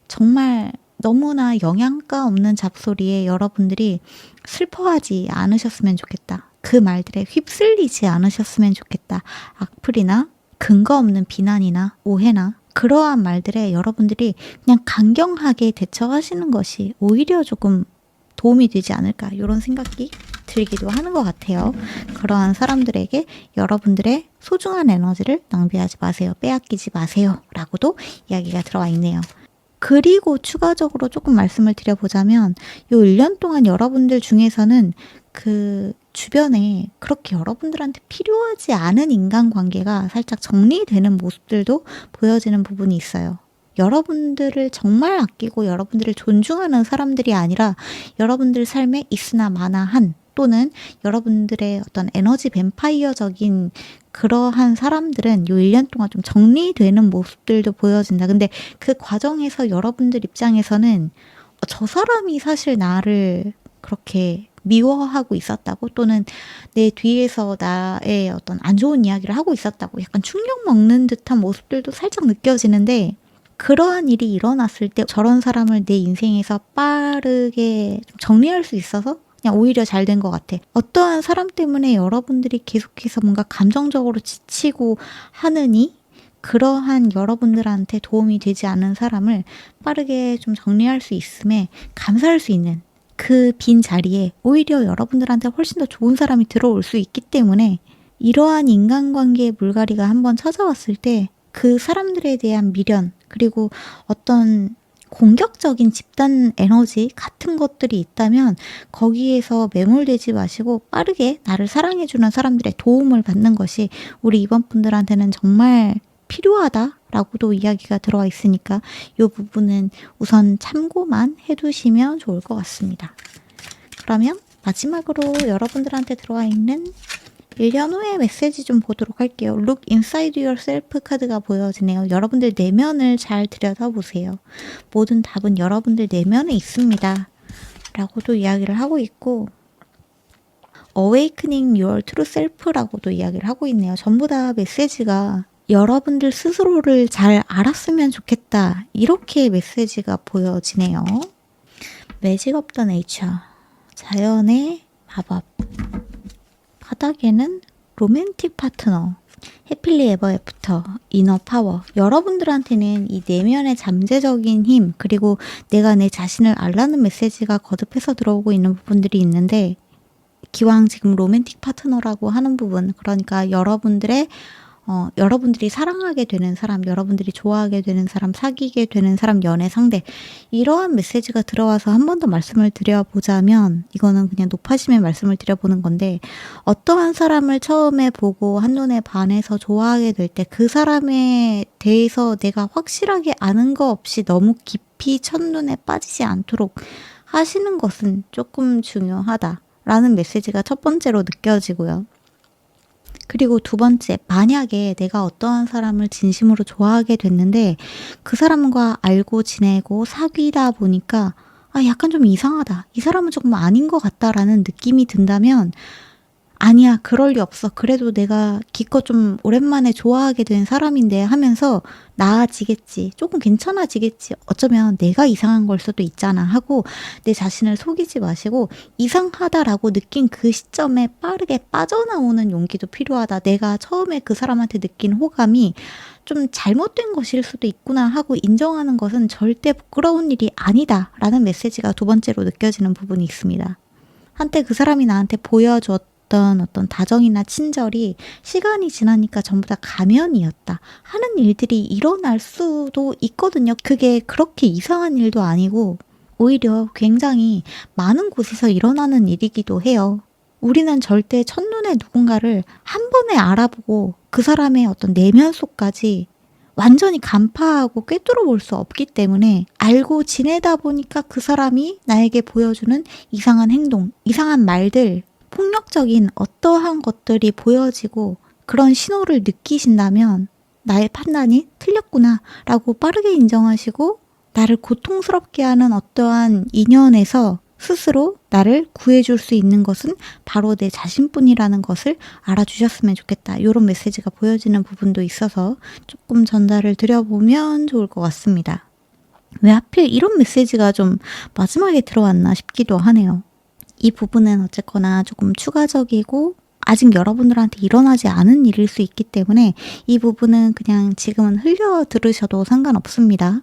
정말 너무나 영양가 없는 잡소리에 여러분들이 슬퍼하지 않으셨으면 좋겠다. 그 말들에 휩쓸리지 않으셨으면 좋겠다. 악플이나 근거 없는 비난이나 오해나 그러한 말들에 여러분들이 그냥 강경하게 대처하시는 것이 오히려 조금 도움이 되지 않을까 이런 생각이 들기도 하는 것 같아요. 그러한 사람들에게 여러분들의 소중한 에너지를 낭비하지 마세요. 빼앗기지 마세요. 라고도 이야기가 들어와 있네요. 그리고 추가적으로 조금 말씀을 드려보자면 요 1년 동안 여러분들 중에서는 그 주변에 그렇게 여러분들한테 필요하지 않은 인간관계가 살짝 정리되는 모습들도 보여지는 부분이 있어요. 여러분들을 정말 아끼고 여러분들을 존중하는 사람들이 아니라 여러분들 삶에 있으나 마나한 또는 여러분들의 어떤 에너지 뱀파이어적인 그러한 사람들은 요 1년 동안 좀 정리되는 모습들도 보여진다. 근데 그 과정에서 여러분들 입장에서는 저 사람이 사실 나를 그렇게 미워하고 있었다고 또는 내 뒤에서 나의 어떤 안 좋은 이야기를 하고 있었다고 약간 충격 먹는 듯한 모습들도 살짝 느껴지는데 그러한 일이 일어났을 때 저런 사람을 내 인생에서 빠르게 좀 정리할 수 있어서 그냥 오히려 잘 된 것 같아. 어떠한 사람 때문에 여러분들이 계속해서 뭔가 감정적으로 지치고 하느니 그러한 여러분들한테 도움이 되지 않은 사람을 빠르게 좀 정리할 수 있음에 감사할 수 있는 그 빈 자리에 오히려 여러분들한테 훨씬 더 좋은 사람이 들어올 수 있기 때문에 이러한 인간관계의 물갈이가 한번 찾아왔을 때 그 사람들에 대한 미련 그리고 어떤 공격적인 집단 에너지 같은 것들이 있다면 거기에서 매몰되지 마시고 빠르게 나를 사랑해주는 사람들의 도움을 받는 것이 우리 이번 분들한테는 정말 필요하다라고도 이야기가 들어와 있으니까 이 부분은 우선 참고만 해두시면 좋을 것 같습니다. 그러면 마지막으로 여러분들한테 들어와 있는 1년 후의 메시지 좀 보도록 할게요. Look inside yourself 카드가 보여지네요. 여러분들 내면을 잘 들여다보세요. 모든 답은 여러분들 내면에 있습니다. 라고도 이야기를 하고 있고 Awakening your true self라고도 이야기를 하고 있네요. 전부 다 메시지가 여러분들 스스로를 잘 알았으면 좋겠다. 이렇게 메시지가 보여지네요. 매직 오브 더 네이처 자연의 마법 바닥에는 로맨틱 파트너, 해필리 에버 애프터, 이너 파워. 여러분들한테는 이 내면의 잠재적인 힘, 그리고 내가 내 자신을 알라는 메시지가 거듭해서 들어오고 있는 부분들이 있는데 기왕 지금 로맨틱 파트너라고 하는 부분, 그러니까 여러분들이 사랑하게 되는 사람, 여러분들이 좋아하게 되는 사람, 사귀게 되는 사람, 연애 상대, 이러한 메시지가 들어와서 한 번 더 말씀을 드려보자면, 이거는 그냥 높아심의 말씀을 드려보는 건데, 어떠한 사람을 처음에 보고 한눈에 반해서 좋아하게 될 때 그 사람에 대해서 내가 확실하게 아는 거 없이 너무 깊이 첫눈에 빠지지 않도록 하시는 것은 조금 중요하다라는 메시지가 첫 번째로 느껴지고요. 그리고 두 번째, 만약에 내가 어떠한 사람을 진심으로 좋아하게 됐는데 그 사람과 알고 지내고 사귀다 보니까 약간 좀 이상하다, 이 사람은 조금 아닌 것 같다라는 느낌이 든다면, 아니야, 그럴 리 없어, 그래도 내가 기껏 좀 오랜만에 좋아하게 된 사람인데 하면서 나아지겠지, 조금 괜찮아지겠지, 어쩌면 내가 이상한 걸 수도 있잖아 하고 내 자신을 속이지 마시고, 이상하다라고 느낀 그 시점에 빠르게 빠져나오는 용기도 필요하다. 내가 처음에 그 사람한테 느낀 호감이 좀 잘못된 것일 수도 있구나 하고 인정하는 것은 절대 부끄러운 일이 아니다 라는 메시지가 두 번째로 느껴지는 부분이 있습니다. 한때 그 사람이 나한테 보여줬던 어떤 다정이나 친절이 시간이 지나니까 전부 다 가면이었다 하는 일들이 일어날 수도 있거든요. 그게 그렇게 이상한 일도 아니고 오히려 굉장히 많은 곳에서 일어나는 일이기도 해요. 우리는 절대 첫눈에 누군가를 한 번에 알아보고 그 사람의 어떤 내면 속까지 완전히 간파하고 꿰뚫어 볼 수 없기 때문에, 알고 지내다 보니까 그 사람이 나에게 보여주는 이상한 행동, 이상한 말들, 폭력적인 어떠한 것들이 보여지고 그런 신호를 느끼신다면 나의 판단이 틀렸구나 라고 빠르게 인정하시고, 나를 고통스럽게 하는 어떠한 인연에서 스스로 나를 구해줄 수 있는 것은 바로 내 자신뿐이라는 것을 알아주셨으면 좋겠다. 이런 메시지가 보여지는 부분도 있어서 조금 전달을 드려보면 좋을 것 같습니다. 왜 하필 이런 메시지가 좀 마지막에 들어왔나 싶기도 하네요. 이 부분은 어쨌거나 조금 추가적이고 아직 여러분들한테 일어나지 않은 일일 수 있기 때문에 이 부분은 그냥 지금은 흘려 들으셔도 상관없습니다.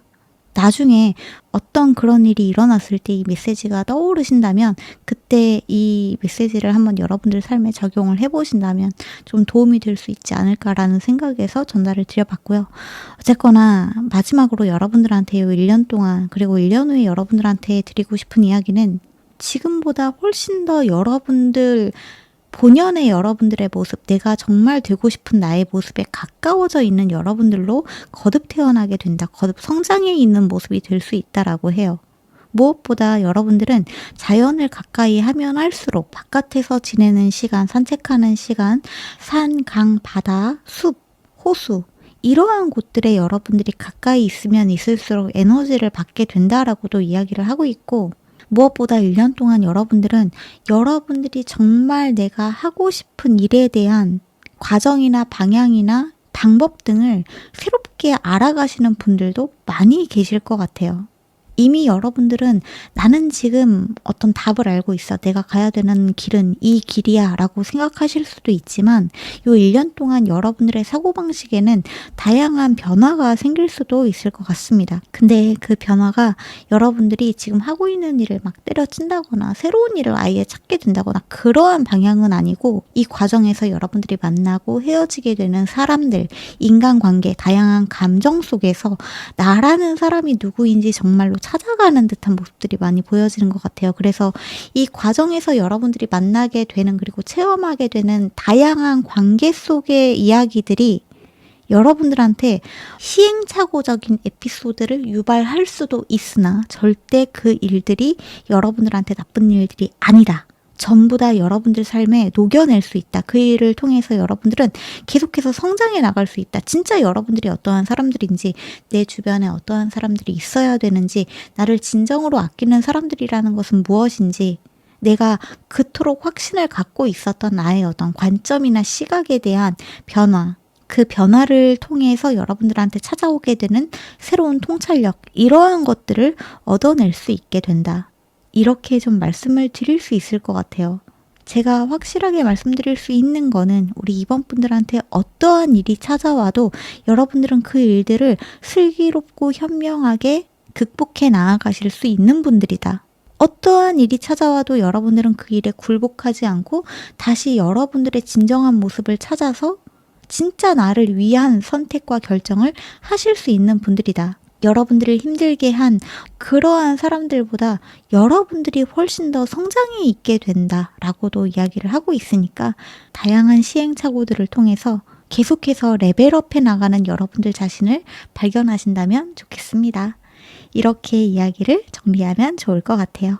나중에 어떤 그런 일이 일어났을 때 이 메시지가 떠오르신다면 그때 이 메시지를 한번 여러분들 삶에 적용을 해보신다면 좀 도움이 될 수 있지 않을까라는 생각에서 전달을 드려봤고요. 어쨌거나 마지막으로 여러분들한테 이 1년 동안, 그리고 1년 후에 여러분들한테 드리고 싶은 이야기는, 지금보다 훨씬 더 본연의 여러분들의 모습, 내가 정말 되고 싶은 나의 모습에 가까워져 있는 여러분들로 거듭 태어나게 된다, 거듭 성장해 있는 모습이 될 수 있다라고 해요. 무엇보다 여러분들은 자연을 가까이 하면 할수록 바깥에서 지내는 시간, 산책하는 시간, 산, 강, 바다, 숲, 호수, 이러한 곳들에 여러분들이 가까이 있으면 있을수록 에너지를 받게 된다라고도 이야기를 하고 있고, 무엇보다 1년 동안 여러분들이 정말 내가 하고 싶은 일에 대한 과정이나 방향이나 방법 등을 새롭게 알아가시는 분들도 많이 계실 것 같아요. 이미 여러분들은 나는 지금 어떤 답을 알고 있어, 내가 가야 되는 길은 이 길이야 라고 생각하실 수도 있지만, 이 1년 동안 여러분들의 사고방식에는 다양한 변화가 생길 수도 있을 것 같습니다. 근데 그 변화가 여러분들이 지금 하고 있는 일을 막 때려친다거나 새로운 일을 아예 찾게 된다거나 그러한 방향은 아니고, 이 과정에서 여러분들이 만나고 헤어지게 되는 사람들, 인간관계, 다양한 감정 속에서 나라는 사람이 누구인지 정말로 찾아가는 듯한 모습들이 많이 보여지는 것 같아요. 그래서 이 과정에서 여러분들이 만나게 되는, 그리고 체험하게 되는 다양한 관계 속의 이야기들이 여러분들한테 시행착오적인 에피소드를 유발할 수도 있으나 절대 그 일들이 여러분들한테 나쁜 일들이 아니다. 전부 다 여러분들 삶에 녹여낼 수 있다. 그 일을 통해서 여러분들은 계속해서 성장해 나갈 수 있다. 진짜 여러분들이 어떠한 사람들인지, 내 주변에 어떠한 사람들이 있어야 되는지, 나를 진정으로 아끼는 사람들이라는 것은 무엇인지, 내가 그토록 확신을 갖고 있었던 나의 어떤 관점이나 시각에 대한 변화, 그 변화를 통해서 여러분들한테 찾아오게 되는 새로운 통찰력, 이러한 것들을 얻어낼 수 있게 된다. 이렇게 좀 말씀을 드릴 수 있을 것 같아요. 제가 확실하게 말씀드릴 수 있는 거는, 우리 2번 분들한테 어떠한 일이 찾아와도 여러분들은 그 일들을 슬기롭고 현명하게 극복해 나아가실 수 있는 분들이다. 어떠한 일이 찾아와도 여러분들은 그 일에 굴복하지 않고 다시 여러분들의 진정한 모습을 찾아서 진짜 나를 위한 선택과 결정을 하실 수 있는 분들이다. 여러분들을 힘들게 한 그러한 사람들보다 여러분들이 훨씬 더 성장이 있게 된다라고도 이야기를 하고 있으니까 다양한 시행착오들을 통해서 계속해서 레벨업해 나가는 여러분들 자신을 발견하신다면 좋겠습니다. 이렇게 이야기를 정리하면 좋을 것 같아요.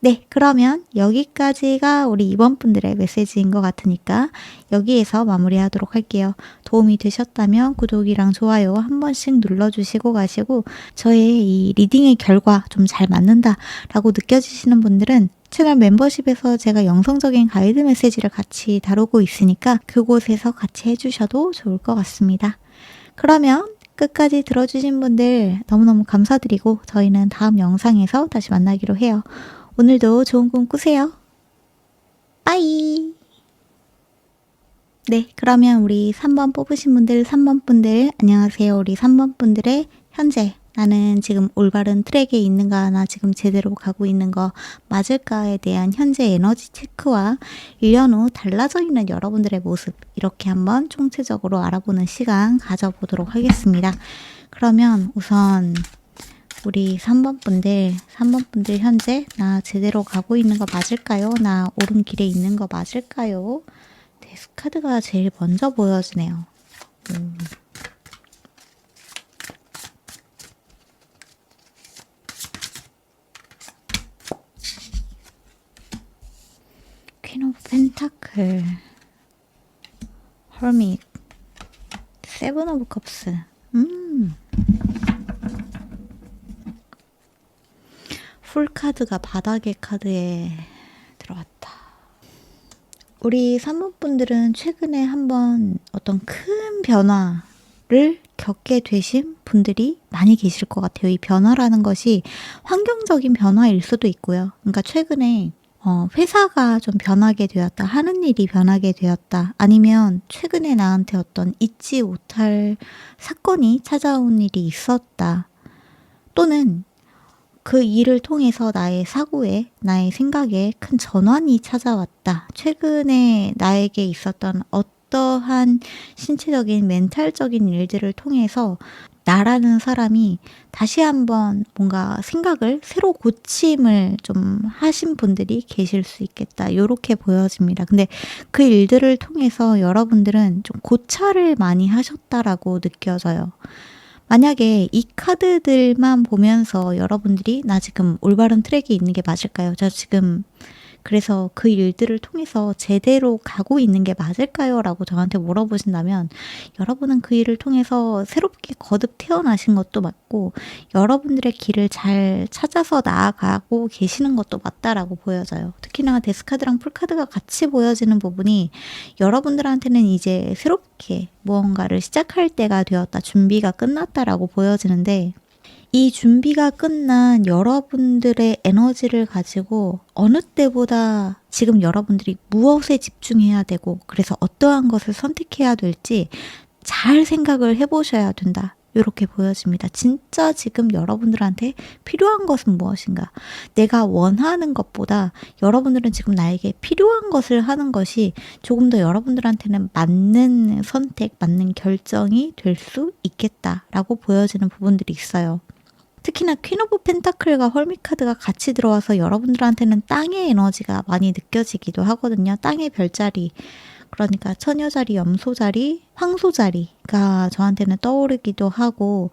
네, 그러면 여기까지가 우리 이번 분들의 메시지인 것 같으니까 여기에서 마무리하도록 할게요. 도움이 되셨다면 구독이랑 좋아요 한 번씩 눌러주시고 가시고 저의 이 리딩의 결과 좀 잘 맞는다라고 느껴지시는 분들은 채널 멤버십에서 제가 영성적인 가이드 메시지를 같이 다루고 있으니까 그곳에서 같이 해주셔도 좋을 것 같습니다. 그러면 끝까지 들어주신 분들 너무너무 감사드리고 저희는 다음 영상에서 다시 만나기로 해요. 오늘도 좋은 꿈 꾸세요. 빠이. 네, 그러면 우리 3번 뽑으신 분들, 3번 분들 안녕하세요. 우리 3번 분들의 현재 나는 지금 올바른 트랙에 있는가, 나 지금 제대로 가고 있는 거 맞을까에 대한 현재 에너지 체크와 1년 후 달라져 있는 여러분들의 모습 이렇게 한번 총체적으로 알아보는 시간 가져보도록 하겠습니다. 그러면 우선 우리 3번 분들 현재 나 제대로 가고 있는 거 맞을까요? 나 옳은 길에 있는 거 맞을까요? 데스카드가 제일 먼저 보여지네요. 퀸 오브 펜타클, 허밋, 세븐 오브 컵스. 풀 카드가 바닥의 카드에 들어왔다. 우리 3번 분들은 최근에 한번 어떤 큰 변화를 겪게 되신 분들이 많이 계실 것 같아요. 이 변화라는 것이 환경적인 변화일 수도 있고요. 그러니까 최근에 회사가 좀 변하게 되었다. 하는 일이 변하게 되었다. 아니면 최근에 나한테 어떤 잊지 못할 사건이 찾아온 일이 있었다. 또는 그 일을 통해서 나의 사고에, 나의 생각에 큰 전환이 찾아왔다. 최근에 나에게 있었던 어떠한 신체적인, 멘탈적인 일들을 통해서 나라는 사람이 다시 한번 뭔가 생각을 새로 고침을 좀 하신 분들이 계실 수 있겠다. 요렇게 보여집니다. 근데 그 일들을 통해서 여러분들은 좀 고찰을 많이 하셨다라고 느껴져요. 만약에 이 카드들만 보면서 여러분들이 나 지금 올바른 트랙에 있는 게 맞을까요? 저 지금 그래서 그 일들을 통해서 제대로 가고 있는 게 맞을까요? 라고 저한테 물어보신다면 여러분은 그 일을 통해서 새롭게 거듭 태어나신 것도 맞고 여러분들의 길을 잘 찾아서 나아가고 계시는 것도 맞다라고 보여져요. 특히나 데스카드랑 풀카드가 같이 보여지는 부분이 여러분들한테는 이제 새롭게 무언가를 시작할 때가 되었다, 준비가 끝났다라고 보여지는데 이 준비가 끝난 여러분들의 에너지를 가지고 어느 때보다 지금 여러분들이 무엇에 집중해야 되고 그래서 어떠한 것을 선택해야 될지 잘 생각을 해보셔야 된다. 이렇게 보여집니다. 진짜 지금 여러분들한테 필요한 것은 무엇인가? 내가 원하는 것보다 여러분들은 지금 나에게 필요한 것을 하는 것이 조금 더 여러분들한테는 맞는 선택, 맞는 결정이 될 수 있겠다라고 보여지는 부분들이 있어요. 특히나 퀸 오브 펜타클과 헐밋 카드가 같이 들어와서 여러분들한테는 땅의 에너지가 많이 느껴지기도 하거든요. 땅의 별자리, 그러니까 처녀자리, 염소자리, 황소자리가 저한테는 떠오르기도 하고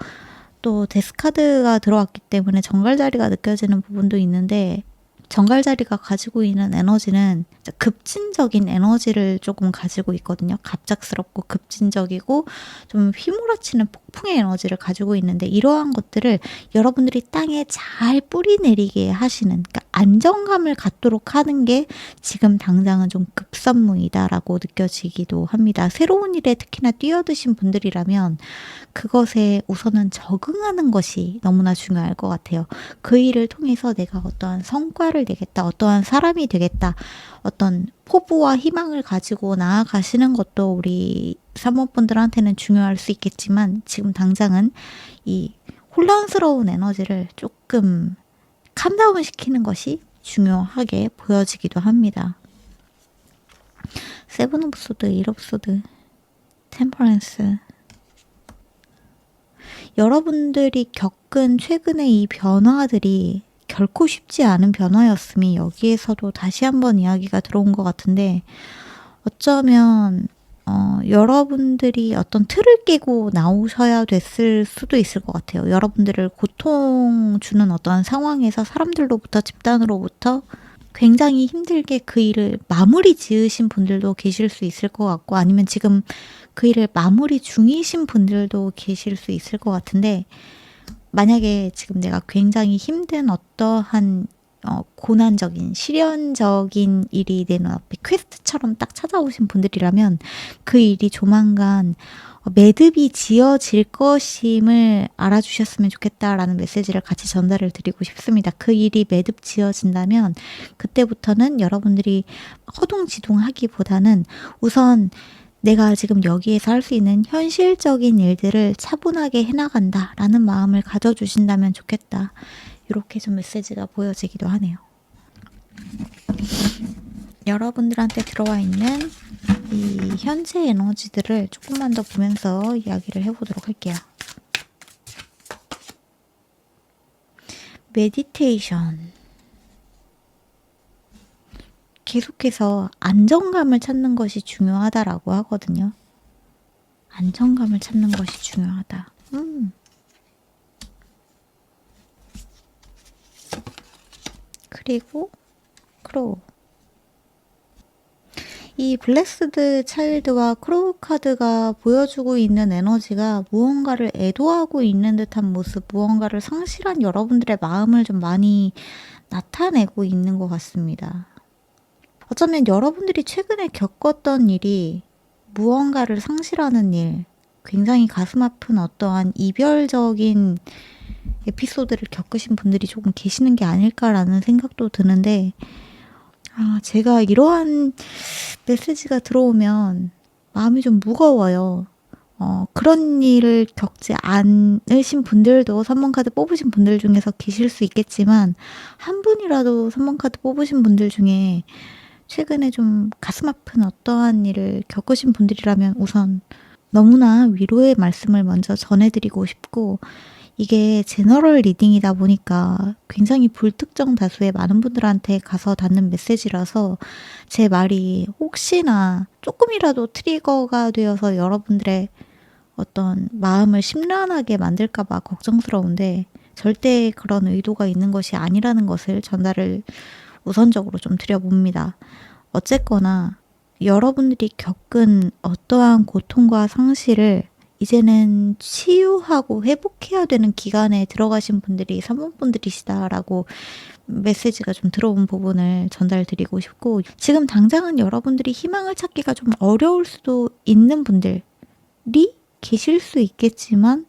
또 데스카드가 들어왔기 때문에 정갈자리가 느껴지는 부분도 있는데 정갈자리가 가지고 있는 에너지는 급진적인 에너지를 조금 가지고 있거든요. 갑작스럽고 급진적이고 좀 휘몰아치는 폭풍의 에너지를 가지고 있는데 이러한 것들을 여러분들이 땅에 잘 뿌리내리게 하시는, 그러니까 안정감을 갖도록 하는 게 지금 당장은 좀 급선무이다라고 느껴지기도 합니다. 새로운 일에 특히나 뛰어드신 분들이라면 그것에 우선은 적응하는 것이 너무나 중요할 것 같아요. 그 일을 통해서 내가 어떠한 성과를 내겠다, 어떠한 사람이 되겠다, 어떤 포부와 희망을 가지고 나아가시는 것도 우리 사모분들한테는 중요할 수 있겠지만 지금 당장은 이 혼란스러운 에너지를 조금 캄다운 시키는 것이 중요하게 보여지기도 합니다. 세븐 오브 소드, 에잇 오브 소드, 템퍼런스. 여러분들이 겪은 최근의 이 변화들이 결코 쉽지 않은 변화였음이 여기에서도 다시 한번 이야기가 들어온 것 같은데, 어쩌면 여러분들이 어떤 틀을 깨고 나오셔야 됐을 수도 있을 것 같아요. 여러분들을 고통 주는 어떠한 상황에서 사람들로부터, 집단으로부터 굉장히 힘들게 그 일을 마무리 지으신 분들도 계실 수 있을 것 같고, 아니면 지금 그 일을 마무리 중이신 분들도 계실 수 있을 것 같은데, 만약에 지금 내가 굉장히 힘든 어떠한 고난적인, 시련적인 일이 내 눈앞에 퀘스트처럼 딱 찾아오신 분들이라면 그 일이 조만간 매듭이 지어질 것임을 알아주셨으면 좋겠다라는 메시지를 같이 전달을 드리고 싶습니다. 그 일이 매듭 지어진다면 그때부터는 여러분들이 허둥지둥하기보다는 우선 내가 지금 여기에서 할 수 있는 현실적인 일들을 차분하게 해나간다라는 마음을 가져주신다면 좋겠다. 이렇게 좀 메시지가 보여지기도 하네요. 여러분들한테 들어와 있는 이 현재 에너지들을 조금만 더 보면서 이야기를 해보도록 할게요. 메디테이션. 계속해서 안정감을 찾는 것이 중요하다라고 하거든요. 안정감을 찾는 것이 중요하다. 그리고 크로우. 이 블레스드 차일드와 크로우 카드가 보여주고 있는 에너지가 무언가를 애도하고 있는 듯한 모습, 무언가를 상실한 여러분들의 마음을 좀 많이 나타내고 있는 것 같습니다. 어쩌면 여러분들이 최근에 겪었던 일이 무언가를 상실하는 일, 굉장히 가슴 아픈 어떠한 이별적인 에피소드를 겪으신 분들이 조금 계시는 게 아닐까라는 생각도 드는데, 제가 이러한 메시지가 들어오면 마음이 좀 무거워요. 그런 일을 겪지 않으신 분들도 3번 카드 뽑으신 분들 중에서 계실 수 있겠지만, 한 분이라도 3번 카드 뽑으신 분들 중에 최근에 좀 가슴 아픈 어떠한 일을 겪으신 분들이라면 우선 너무나 위로의 말씀을 먼저 전해드리고 싶고, 이게 제너럴 리딩이다 보니까 굉장히 불특정 다수의 많은 분들한테 가서 닿는 메시지라서 제 말이 혹시나 조금이라도 트리거가 되어서 여러분들의 어떤 마음을 심란하게 만들까봐 걱정스러운데, 절대 그런 의도가 있는 것이 아니라는 것을 전달을 우선적으로 좀 드려봅니다. 어쨌거나 여러분들이 겪은 어떠한 고통과 상실을 이제는 치유하고 회복해야 되는 기간에 들어가신 분들이 3번 분들이시다라고 메시지가 좀 들어온 부분을 전달드리고 싶고, 지금 당장은 여러분들이 희망을 찾기가 좀 어려울 수도 있는 분들이 계실 수 있겠지만,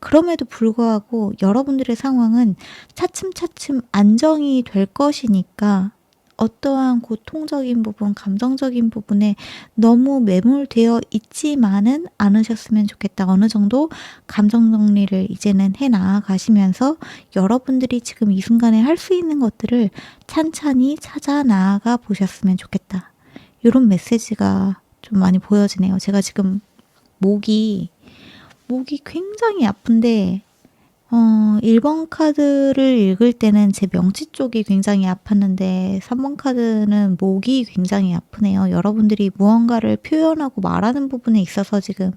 그럼에도 불구하고 여러분들의 상황은 차츰차츰 안정이 될 것이니까 어떠한 고통적인 부분, 감정적인 부분에 너무 매몰되어 있지만은 않으셨으면 좋겠다. 어느 정도 감정 정리를 이제는 해 나아가시면서 여러분들이 지금 이 순간에 할 수 있는 것들을 찬찬히 찾아 나아가 보셨으면 좋겠다. 이런 메시지가 좀 많이 보여지네요. 제가 지금 목이 굉장히 아픈데 1번 카드를 읽을 때는 제 명치 쪽이 굉장히 아팠는데 3번 카드는 목이 굉장히 아프네요. 여러분들이 무언가를 표현하고 말하는 부분에 있어서 지금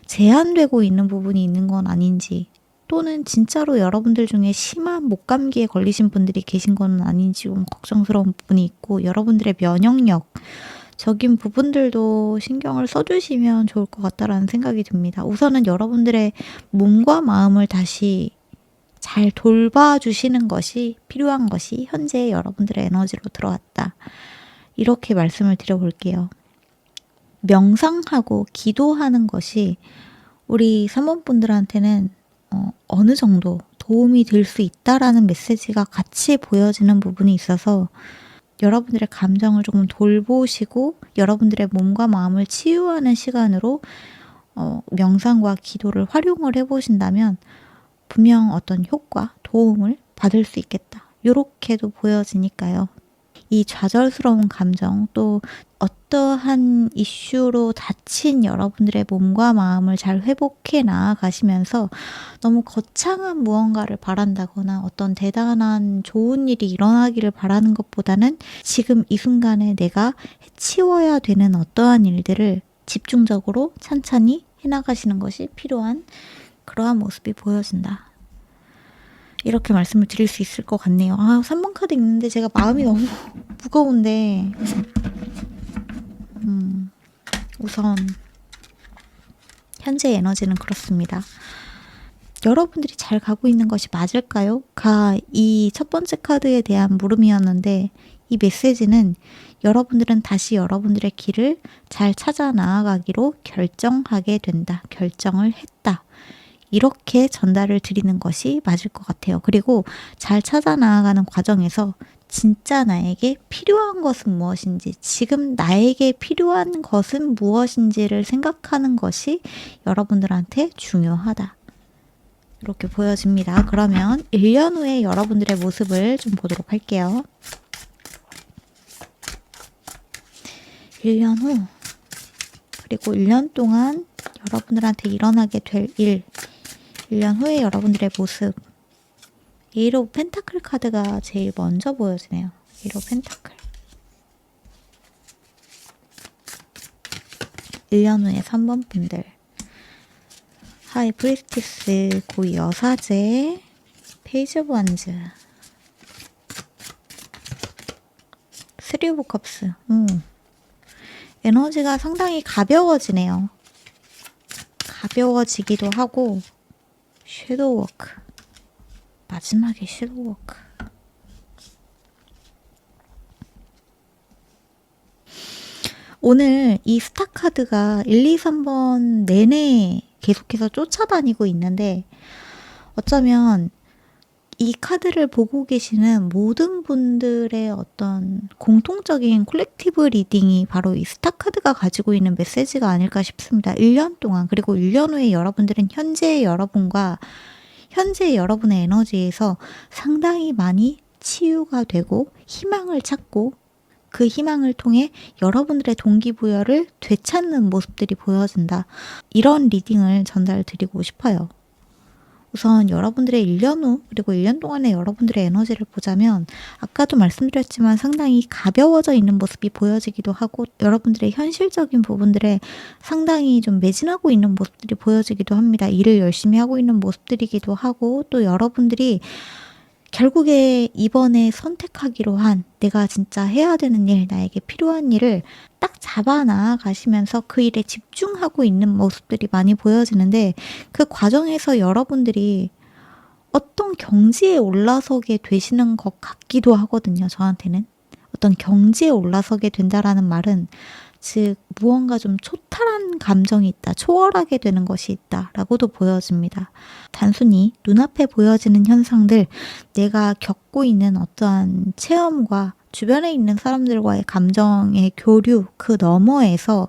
제한되고 있는 부분이 있는 건 아닌지, 또는 진짜로 여러분들 중에 심한 목감기에 걸리신 분들이 계신 건 아닌지 좀 걱정스러운 부분이 있고, 여러분들의 면역력 적인 부분들도 신경을 써주시면 좋을 것 같다라는 생각이 듭니다. 우선은 여러분들의 몸과 마음을 다시 잘 돌봐주시는 것이 필요한 것이 현재 여러분들의 에너지로 들어왔다. 이렇게 말씀을 드려볼게요. 명상하고 기도하는 것이 우리 3번 분들한테는 어느 정도 도움이 될 수 있다라는 메시지가 같이 보여지는 부분이 있어서, 여러분들의 감정을 조금 돌보시고 여러분들의 몸과 마음을 치유하는 시간으로 명상과 기도를 활용을 해보신다면 분명 어떤 효과, 도움을 받을 수 있겠다. 요렇게도 보여지니까요. 이 좌절스러운 감정, 또 어떠한 이슈로 다친 여러분들의 몸과 마음을 잘 회복해 나아가시면서 너무 거창한 무언가를 바란다거나 어떤 대단한 좋은 일이 일어나기를 바라는 것보다는 지금 이 순간에 내가 해치워야 되는 어떠한 일들을 집중적으로 찬찬히 해나가시는 것이 필요한 그러한 모습이 보여진다. 이렇게 말씀을 드릴 수 있을 것 같네요. 3번 카드 있는데 제가 마음이 너무 무거운데 우선 현재 에너지는 그렇습니다. 여러분들이 잘 가고 있는 것이 맞을까요? 이 첫 번째 카드에 대한 물음이었는데 이 메시지는 여러분들은 다시 여러분들의 길을 잘 찾아 나아가기로 결정하게 된다. 결정을 했다. 이렇게 전달을 드리는 것이 맞을 것 같아요. 그리고 잘 찾아 나아가는 과정에서 진짜 나에게 필요한 것은 무엇인지, 지금 나에게 필요한 것은 무엇인지를 생각하는 것이 여러분들한테 중요하다. 이렇게 보여집니다. 그러면 1년 후에 여러분들의 모습을 좀 보도록 할게요. 1년 후, 그리고 1년 동안 여러분들한테 일어나게 될 일, 1년 후에 여러분들의 모습. 에이트 오브 펜타클 카드가 제일 먼저 보여지네요. 에이트 오브 펜타클. 1년 후에 3번 분들. 하이 프리스티스, 고위 여사제, 페이지 오브 완즈, 3 오브 컵스. 에너지가 상당히 가벼워지네요. 가벼워지기도 하고, 섀도우 워크. 마지막에 섀도우 워크. 오늘 이 스타 카드가 1, 2, 3번 내내 계속해서 쫓아다니고 있는데 어쩌면 이 카드를 보고 계시는 모든 분들의 어떤 공통적인 콜렉티브 리딩이 바로 이 스타 카드가 가지고 있는 메시지가 아닐까 싶습니다. 1년 동안, 그리고 1년 후에 여러분들은 현재의 여러분과 현재 여러분의 에너지에서 상당히 많이 치유가 되고 희망을 찾고 그 희망을 통해 여러분들의 동기부여를 되찾는 모습들이 보여진다. 이런 리딩을 전달드리고 싶어요. 우선 여러분들의 1년 후 그리고 1년 동안의 여러분들의 에너지를 보자면 아까도 말씀드렸지만 상당히 가벼워져 있는 모습이 보여지기도 하고 여러분들의 현실적인 부분들에 상당히 좀 매진하고 있는 모습들이 보여지기도 합니다. 일을 열심히 하고 있는 모습들이기도 하고 또 여러분들이 결국에 이번에 선택하기로 한 내가 진짜 해야 되는 일, 나에게 필요한 일을 딱 잡아 나가시면서 그 일에 집중하고 있는 모습들이 많이 보여지는데 그 과정에서 여러분들이 어떤 경지에 올라서게 되시는 것 같기도 하거든요. 저한테는. 어떤 경지에 올라서게 된다라는 말은 즉 무언가 좀 초탈한 감정이 있다, 초월하게 되는 것이 있다라고도 보여집니다. 단순히 눈앞에 보여지는 현상들, 내가 겪고 있는 어떠한 체험과 주변에 있는 사람들과의 감정의 교류 그 너머에서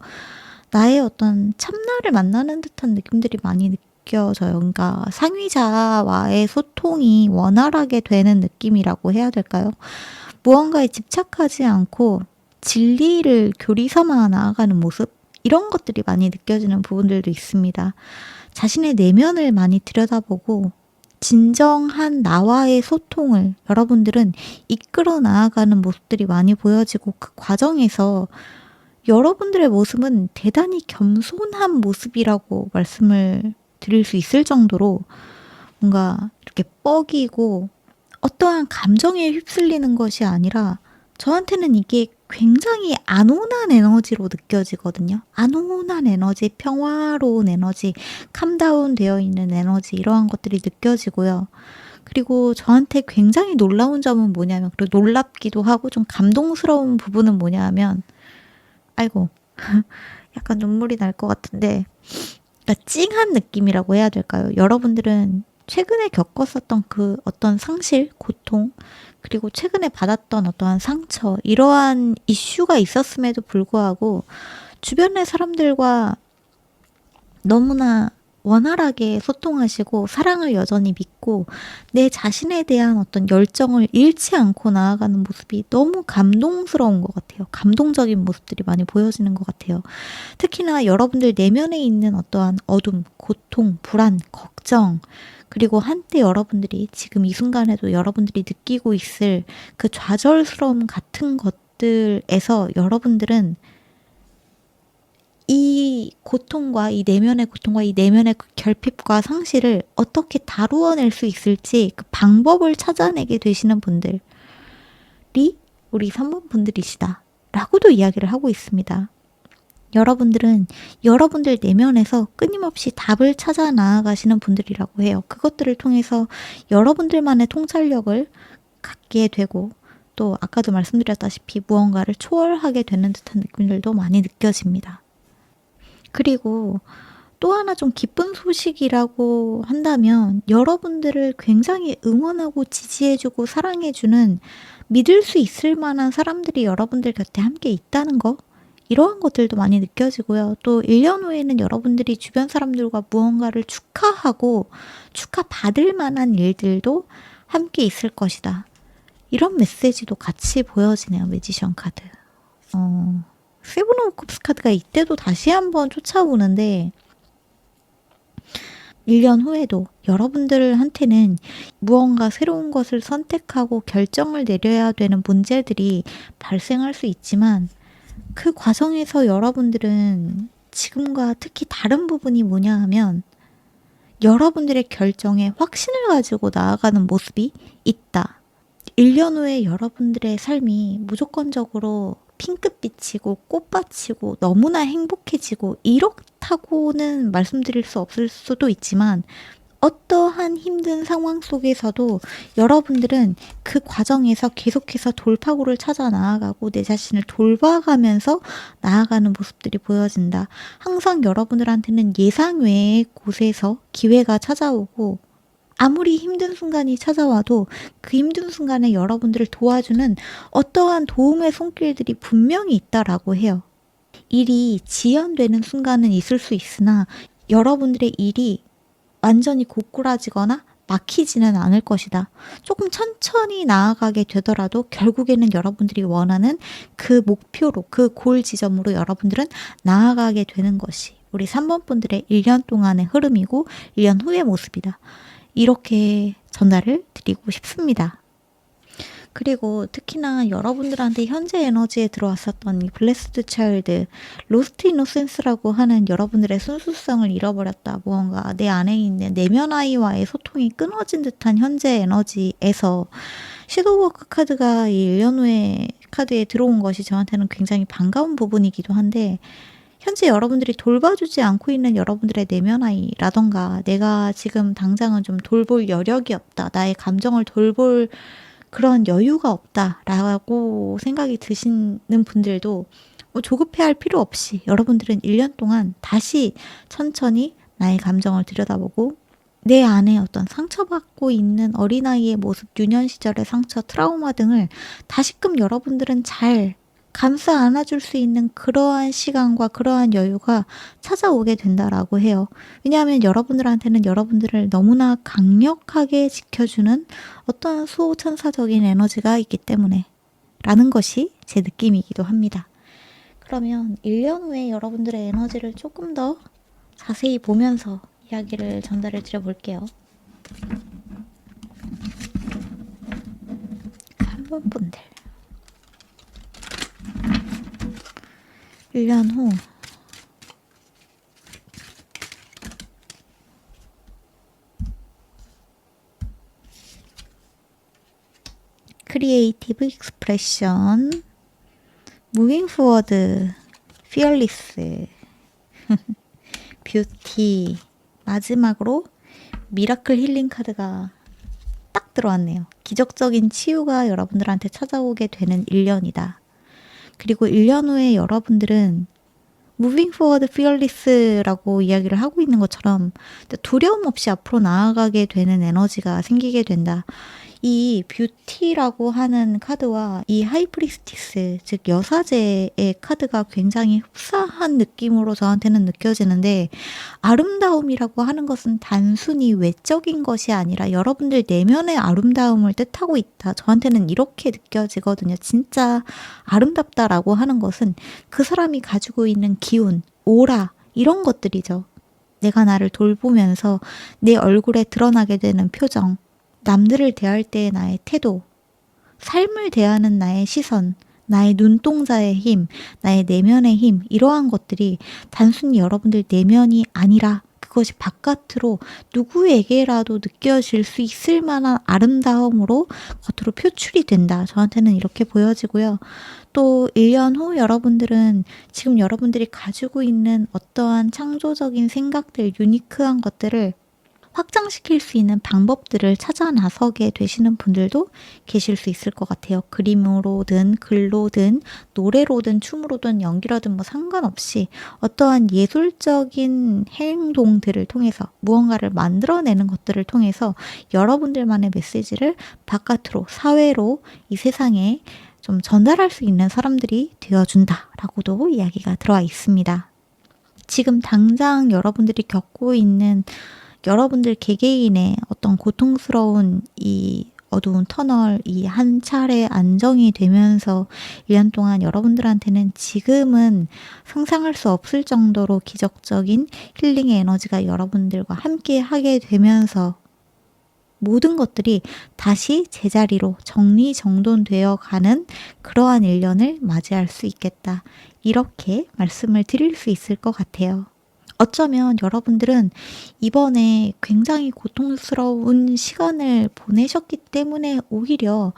나의 어떤 참나를 만나는 듯한 느낌들이 많이 느껴져요. 그러니까 상위자와의 소통이 원활하게 되는 느낌이라고 해야 될까요? 무언가에 집착하지 않고 진리를 교리 삼아 나아가는 모습? 이런 것들이 많이 느껴지는 부분들도 있습니다. 자신의 내면을 많이 들여다보고 진정한 나와의 소통을 여러분들은 이끌어 나아가는 모습들이 많이 보여지고 그 과정에서 여러분들의 모습은 대단히 겸손한 모습이라고 말씀을 드릴 수 있을 정도로 뭔가 이렇게 뻐기고 어떠한 감정에 휩쓸리는 것이 아니라 저한테는 이게 굉장히 안온한 에너지로 느껴지거든요. 안온한 에너지, 평화로운 에너지, 캄다운 되어 있는 에너지 이러한 것들이 느껴지고요. 그리고 저한테 굉장히 놀라운 점은 뭐냐면 그리고 놀랍기도 하고 좀 감동스러운 부분은 뭐냐면 아이고 약간 눈물이 날 것 같은데 그러니까 찡한 느낌이라고 해야 될까요? 여러분들은 최근에 겪었었던 그 어떤 상실, 고통 그리고 최근에 받았던 어떠한 상처 이러한 이슈가 있었음에도 불구하고 주변의 사람들과 너무나 원활하게 소통하시고 사랑을 여전히 믿고 내 자신에 대한 어떤 열정을 잃지 않고 나아가는 모습이 너무 감동스러운 것 같아요. 감동적인 모습들이 많이 보여지는 것 같아요. 특히나 여러분들 내면에 있는 어떠한 어둠, 고통, 불안, 걱정, 그리고 한때 여러분들이 지금 이 순간에도 여러분들이 느끼고 있을 그 좌절스러움 같은 것들에서 여러분들은 이 고통과 이 내면의 고통과 이 내면의 그 결핍과 상실을 어떻게 다루어낼 수 있을지 그 방법을 찾아내게 되시는 분들이 우리 3번 분들이시다 라고도 이야기를 하고 있습니다. 여러분들은 여러분들 내면에서 끊임없이 답을 찾아 나아가시는 분들이라고 해요. 그것들을 통해서 여러분들만의 통찰력을 갖게 되고 또 아까도 말씀드렸다시피 무언가를 초월하게 되는 듯한 느낌들도 많이 느껴집니다. 그리고 또 하나 좀 기쁜 소식이라고 한다면 여러분들을 굉장히 응원하고 지지해주고 사랑해주는 믿을 수 있을 만한 사람들이 여러분들 곁에 함께 있다는 거, 이러한 것들도 많이 느껴지고요. 또 1년 후에는 여러분들이 주변 사람들과 무언가를 축하하고 축하받을 만한 일들도 함께 있을 것이다. 이런 메시지도 같이 보여지네요. 매지션 카드. 세븐 오브 컵스 카드가 이때도 다시 한번 쫓아오는데 1년 후에도 여러분들한테는 무언가 새로운 것을 선택하고 결정을 내려야 되는 문제들이 발생할 수 있지만 그 과정에서 여러분들은 지금과 특히 다른 부분이 뭐냐 하면 여러분들의 결정에 확신을 가지고 나아가는 모습이 있다. 1년 후에 여러분들의 삶이 무조건적으로 핑크빛이고 꽃밭이고 너무나 행복해지고 이렇다고는 말씀드릴 수 없을 수도 있지만 어떠한 힘든 상황 속에서도 여러분들은 그 과정에서 계속해서 돌파구를 찾아 나아가고 내 자신을 돌봐가면서 나아가는 모습들이 보여진다. 항상 여러분들한테는 예상 외의 곳에서 기회가 찾아오고 아무리 힘든 순간이 찾아와도 그 힘든 순간에 여러분들을 도와주는 어떠한 도움의 손길들이 분명히 있다라고 해요. 일이 지연되는 순간은 있을 수 있으나 여러분들의 일이 완전히 고꾸라지거나 막히지는 않을 것이다. 조금 천천히 나아가게 되더라도 결국에는 여러분들이 원하는 그 목표로, 그 골 지점으로 여러분들은 나아가게 되는 것이 우리 3번 분들의 1년 동안의 흐름이고 1년 후의 모습이다. 이렇게 전달을 드리고 싶습니다. 그리고 특히나 여러분들한테 현재 에너지에 들어왔었던 이 블레스드 차일드, 로스트 이노센스라고 하는 여러분들의 순수성을 잃어버렸다. 무언가 내 안에 있는 내면 아이와의 소통이 끊어진 듯한 현재 에너지에서 섀도우 워크 카드가 이 1년 후에 카드에 들어온 것이 저한테는 굉장히 반가운 부분이기도 한데 현재 여러분들이 돌봐주지 않고 있는 여러분들의 내면 아이라던가 내가 지금 당장은 좀 돌볼 여력이 없다. 나의 감정을 돌볼 그런 여유가 없다라고 생각이 드시는 분들도 조급해할 필요 없이 여러분들은 1년 동안 다시 천천히 나의 감정을 들여다보고 내 안에 어떤 상처받고 있는 어린아이의 모습, 유년 시절의 상처, 트라우마 등을 다시금 여러분들은 잘 감싸 안아줄 수 있는 그러한 시간과 그러한 여유가 찾아오게 된다라고 해요. 왜냐하면 여러분들한테는 여러분들을 너무나 강력하게 지켜주는 어떤 수호천사적인 에너지가 있기 때문에 라는 것이 제 느낌이기도 합니다. 그러면 1년 후에 여러분들의 에너지를 조금 더 자세히 보면서 이야기를 전달해 드려 볼게요. 3번 분들 1년 후 크리에이티브 익스프레션, 무빙 포워드, 피어리스, 뷰티, 마지막으로 미라클 힐링 카드가 딱 들어왔네요. 기적적인 치유가 여러분들한테 찾아오게 되는 1년이다. 그리고 1년 후에 여러분들은 Moving Forward Fearless라고 이야기를 하고 있는 것처럼 두려움 없이 앞으로 나아가게 되는 에너지가 생기게 된다. 이 뷰티라고 하는 카드와 이 하이프리스티스, 즉 여사제의 카드가 굉장히 흡사한 느낌으로 저한테는 느껴지는데, 아름다움이라고 하는 것은 단순히 외적인 것이 아니라 여러분들 내면의 아름다움을 뜻하고 있다. 저한테는 이렇게 느껴지거든요. 진짜 아름답다라고 하는 것은 그 사람이 가지고 있는 기운, 오라, 이런 것들이죠. 내가 나를 돌보면서 내 얼굴에 드러나게 되는 표정, 남들을 대할 때의 나의 태도, 삶을 대하는 나의 시선, 나의 눈동자의 힘, 나의 내면의 힘, 이러한 것들이 단순히 여러분들 내면이 아니라 그것이 바깥으로 누구에게라도 느껴질 수 있을 만한 아름다움으로 겉으로 표출이 된다. 저한테는 이렇게 보여지고요. 또 1년 후 여러분들은 지금 여러분들이 가지고 있는 어떠한 창조적인 생각들, 유니크한 것들을 확장시킬 수 있는 방법들을 찾아 나서게 되시는 분들도 계실 수 있을 것 같아요. 그림으로든 글로든 노래로든 춤으로든 연기로든 뭐 상관없이 어떠한 예술적인 행동들을 통해서 무언가를 만들어내는 것들을 통해서 여러분들만의 메시지를 바깥으로, 사회로, 이 세상에 좀 전달할 수 있는 사람들이 되어준다라고도 이야기가 들어와 있습니다. 지금 당장 여러분들이 겪고 있는 여러분들 개개인의 어떤 고통스러운 이 어두운 터널, 이 한 차례 안정이 되면서 1년 동안 여러분들한테는 지금은 상상할 수 없을 정도로 기적적인 힐링의 에너지가 여러분들과 함께 하게 되면서 모든 것들이 다시 제자리로 정리정돈되어 가는 그러한 1년을 맞이할 수 있겠다. 이렇게 말씀을 드릴 수 있을 것 같아요. 어쩌면 여러분들은 이번에 굉장히 고통스러운 시간을 보내셨기 때문에 오히려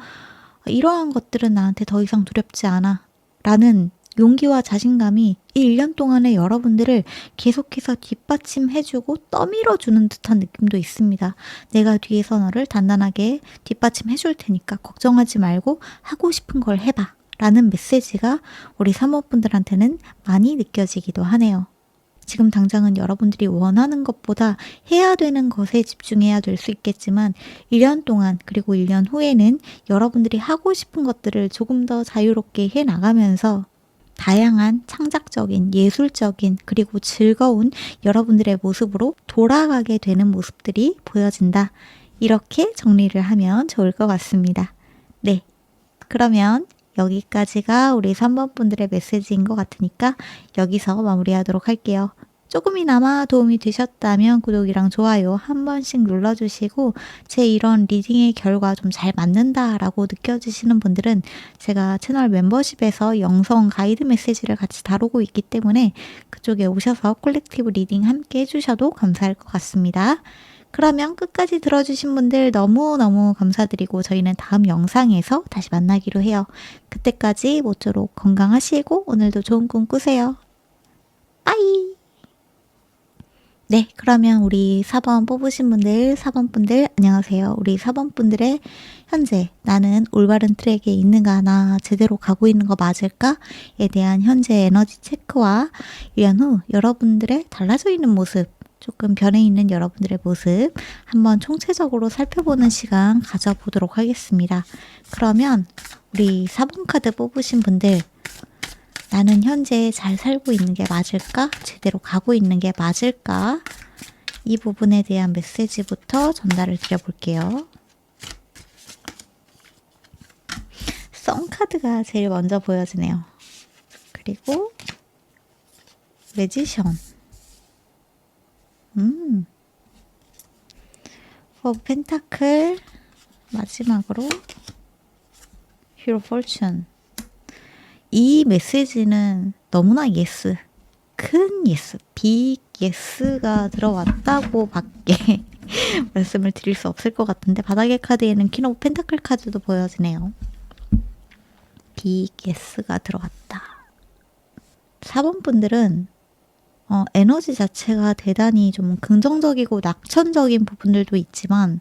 이러한 것들은 나한테 더 이상 두렵지 않아 라는 용기와 자신감이 이 1년 동안에 여러분들을 계속해서 뒷받침해주고 떠밀어주는 듯한 느낌도 있습니다. 내가 뒤에서 너를 단단하게 뒷받침해줄 테니까 걱정하지 말고 하고 싶은 걸 해봐 라는 메시지가 우리 사모분들한테는 많이 느껴지기도 하네요. 지금 당장은 여러분들이 원하는 것보다 해야 되는 것에 집중해야 될 수 있겠지만 1년 동안 그리고 1년 후에는 여러분들이 하고 싶은 것들을 조금 더 자유롭게 해나가면서 다양한 창작적인, 예술적인 그리고 즐거운 여러분들의 모습으로 돌아가게 되는 모습들이 보여진다. 이렇게 정리를 하면 좋을 것 같습니다. 네, 그러면 여기까지가 우리 3번 분들의 메시지인 것 같으니까 여기서 마무리하도록 할게요. 조금이나마 도움이 되셨다면 구독이랑 좋아요 한 번씩 눌러주시고 제 이런 리딩의 결과 좀 잘 맞는다라고 느껴지시는 분들은 제가 채널 멤버십에서 영성 가이드 메시지를 같이 다루고 있기 때문에 그쪽에 오셔서 콜렉티브 리딩 함께 해주셔도 감사할 것 같습니다. 그러면 끝까지 들어주신 분들 너무너무 감사드리고 저희는 다음 영상에서 다시 만나기로 해요. 그때까지 모쪼록 건강하시고 오늘도 좋은 꿈 꾸세요. 빠이! 네, 그러면 우리 4번 뽑으신 분들, 4번 분들 안녕하세요. 우리 4번 분들의 현재 나는 올바른 트랙에 있는가, 나 제대로 가고 있는 거 맞을까에 대한 현재 에너지 체크와 1년 후 여러분들의 달라져 있는 모습, 조금 변해 있는 여러분들의 모습 한번 총체적으로 살펴보는 시간 가져보도록 하겠습니다. 그러면 우리 4번 카드 뽑으신 분들 나는 현재 잘 살고 있는 게 맞을까? 제대로 가고 있는 게 맞을까? 이 부분에 대한 메시지부터 전달을 드려볼게요. 성 카드가 제일 먼저 보여지네요. 그리고 매지션. 오브 펜타클. 마지막으로 히로 포춘. 이 메시지는 너무나 예스, 큰 예스, 빅 예스가 들어왔다고 밖에 말씀을 드릴 수 없을 것 같은데 바닥의 카드에는 퀸 오브 펜타클 카드도 보여지네요. 빅 예스가 들어왔다. 4번 분들은 에너지 자체가 대단히 좀 긍정적이고 낙천적인 부분들도 있지만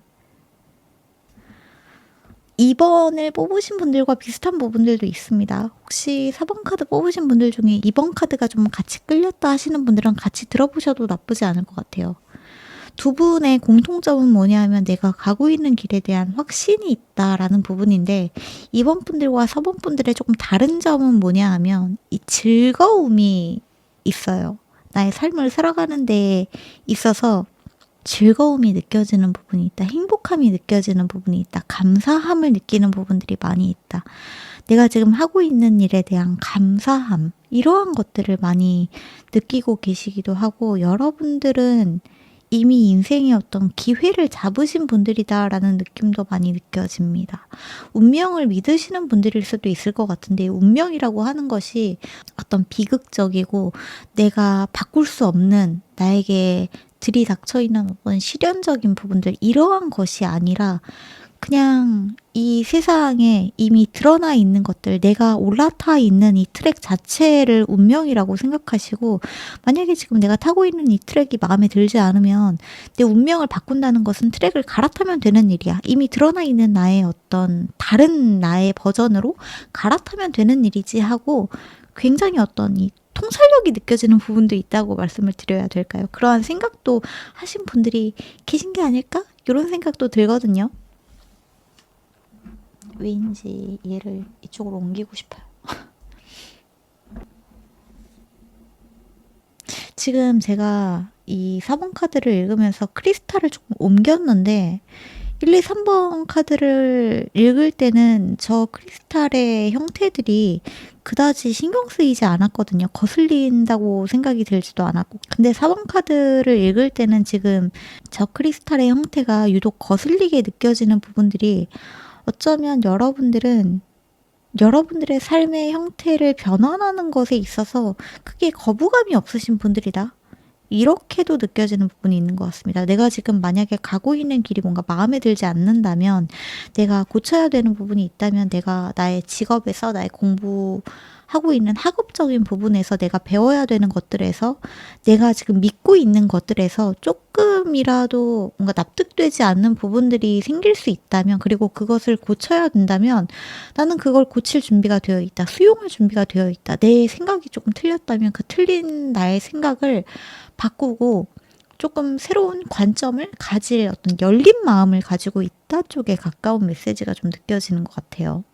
2번을 뽑으신 분들과 비슷한 부분들도 있습니다. 혹시 4번 카드 뽑으신 분들 중에 2번 카드가 좀 같이 끌렸다 하시는 분들은 같이 들어보셔도 나쁘지 않을 것 같아요. 두 분의 공통점은 뭐냐면 내가 가고 있는 길에 대한 확신이 있다라는 부분인데, 2번 분들과 4번 분들의 조금 다른 점은 뭐냐 하면 이 즐거움이 있어요. 나의 삶을 살아가는 데 있어서 즐거움이 느껴지는 부분이 있다. 행복함이 느껴지는 부분이 있다. 감사함을 느끼는 부분들이 많이 있다. 내가 지금 하고 있는 일에 대한 감사함, 이러한 것들을 많이 느끼고 계시기도 하고, 여러분들은 이미 인생의 어떤 기회를 잡으신 분들이다라는 느낌도 많이 느껴집니다. 운명을 믿으시는 분들일 수도 있을 것 같은데, 운명이라고 하는 것이 어떤 비극적이고 내가 바꿀 수 없는, 나에게 들이닥쳐 있는 어떤 시련적인 부분들, 이러한 것이 아니라 그냥 이 세상에 이미 드러나 있는 것들, 내가 올라타 있는 이 트랙 자체를 운명이라고 생각하시고, 만약에 지금 내가 타고 있는 이 트랙이 마음에 들지 않으면 내 운명을 바꾼다는 것은 트랙을 갈아타면 되는 일이야. 이미 드러나 있는 나의 어떤 다른 나의 버전으로 갈아타면 되는 일이지 하고, 굉장히 어떤 이 통찰력이 느껴지는 부분도 있다고 말씀을 드려야 될까요? 그러한 생각도 하신 분들이 계신 게 아닐까? 이런 생각도 들거든요. 왜인지 얘를 이쪽으로 옮기고 싶어요. 지금 제가 이 4번 카드를 읽으면서 크리스탈을 조금 옮겼는데, 1, 2, 3번 카드를 읽을 때는 저 크리스탈의 형태들이 그다지 신경 쓰이지 않았거든요. 거슬린다고 생각이 들지도 않았고. 근데 4번 카드를 읽을 때는 지금 저 크리스탈의 형태가 유독 거슬리게 느껴지는 부분들이, 어쩌면 여러분들은 여러분들의 삶의 형태를 변환하는 것에 있어서 크게 거부감이 없으신 분들이다. 이렇게도 느껴지는 부분이 있는 것 같습니다. 내가 지금 만약에 가고 있는 길이 뭔가 마음에 들지 않는다면, 내가 고쳐야 되는 부분이 있다면, 내가 나의 직업에서, 나의 공부하고 있는 학업적인 부분에서, 내가 배워야 되는 것들에서, 내가 지금 믿고 있는 것들에서 조금이라도 뭔가 납득되지 않는 부분들이 생길 수 있다면, 그리고 그것을 고쳐야 된다면, 나는 그걸 고칠 준비가 되어 있다. 수용할 준비가 되어 있다. 내 생각이 조금 틀렸다면 그 틀린 나의 생각을 바꾸고 조금 새로운 관점을 가질 어떤 열린 마음을 가지고 있다 쪽에 가까운 메시지가 좀 느껴지는 것 같아요.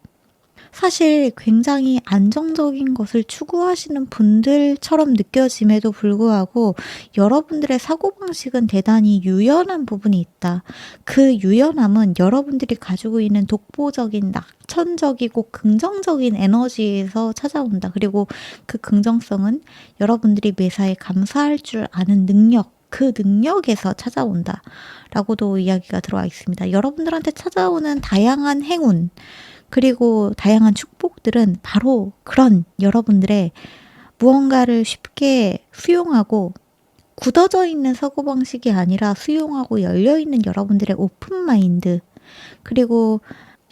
사실 굉장히 안정적인 것을 추구하시는 분들처럼 느껴짐에도 불구하고, 여러분들의 사고방식은 대단히 유연한 부분이 있다. 그 유연함은 여러분들이 가지고 있는 독보적인 낙천적이고 긍정적인 에너지에서 찾아온다. 그리고 그 긍정성은 여러분들이 매사에 감사할 줄 아는 능력, 그 능력에서 찾아온다 라고도 이야기가 들어와 있습니다. 여러분들한테 찾아오는 다양한 행운, 그리고 다양한 축복들은 바로 그런 여러분들의 무언가를 쉽게 수용하고 굳어져 있는 사고방식이 아니라 수용하고 열려있는 여러분들의 오픈 마인드, 그리고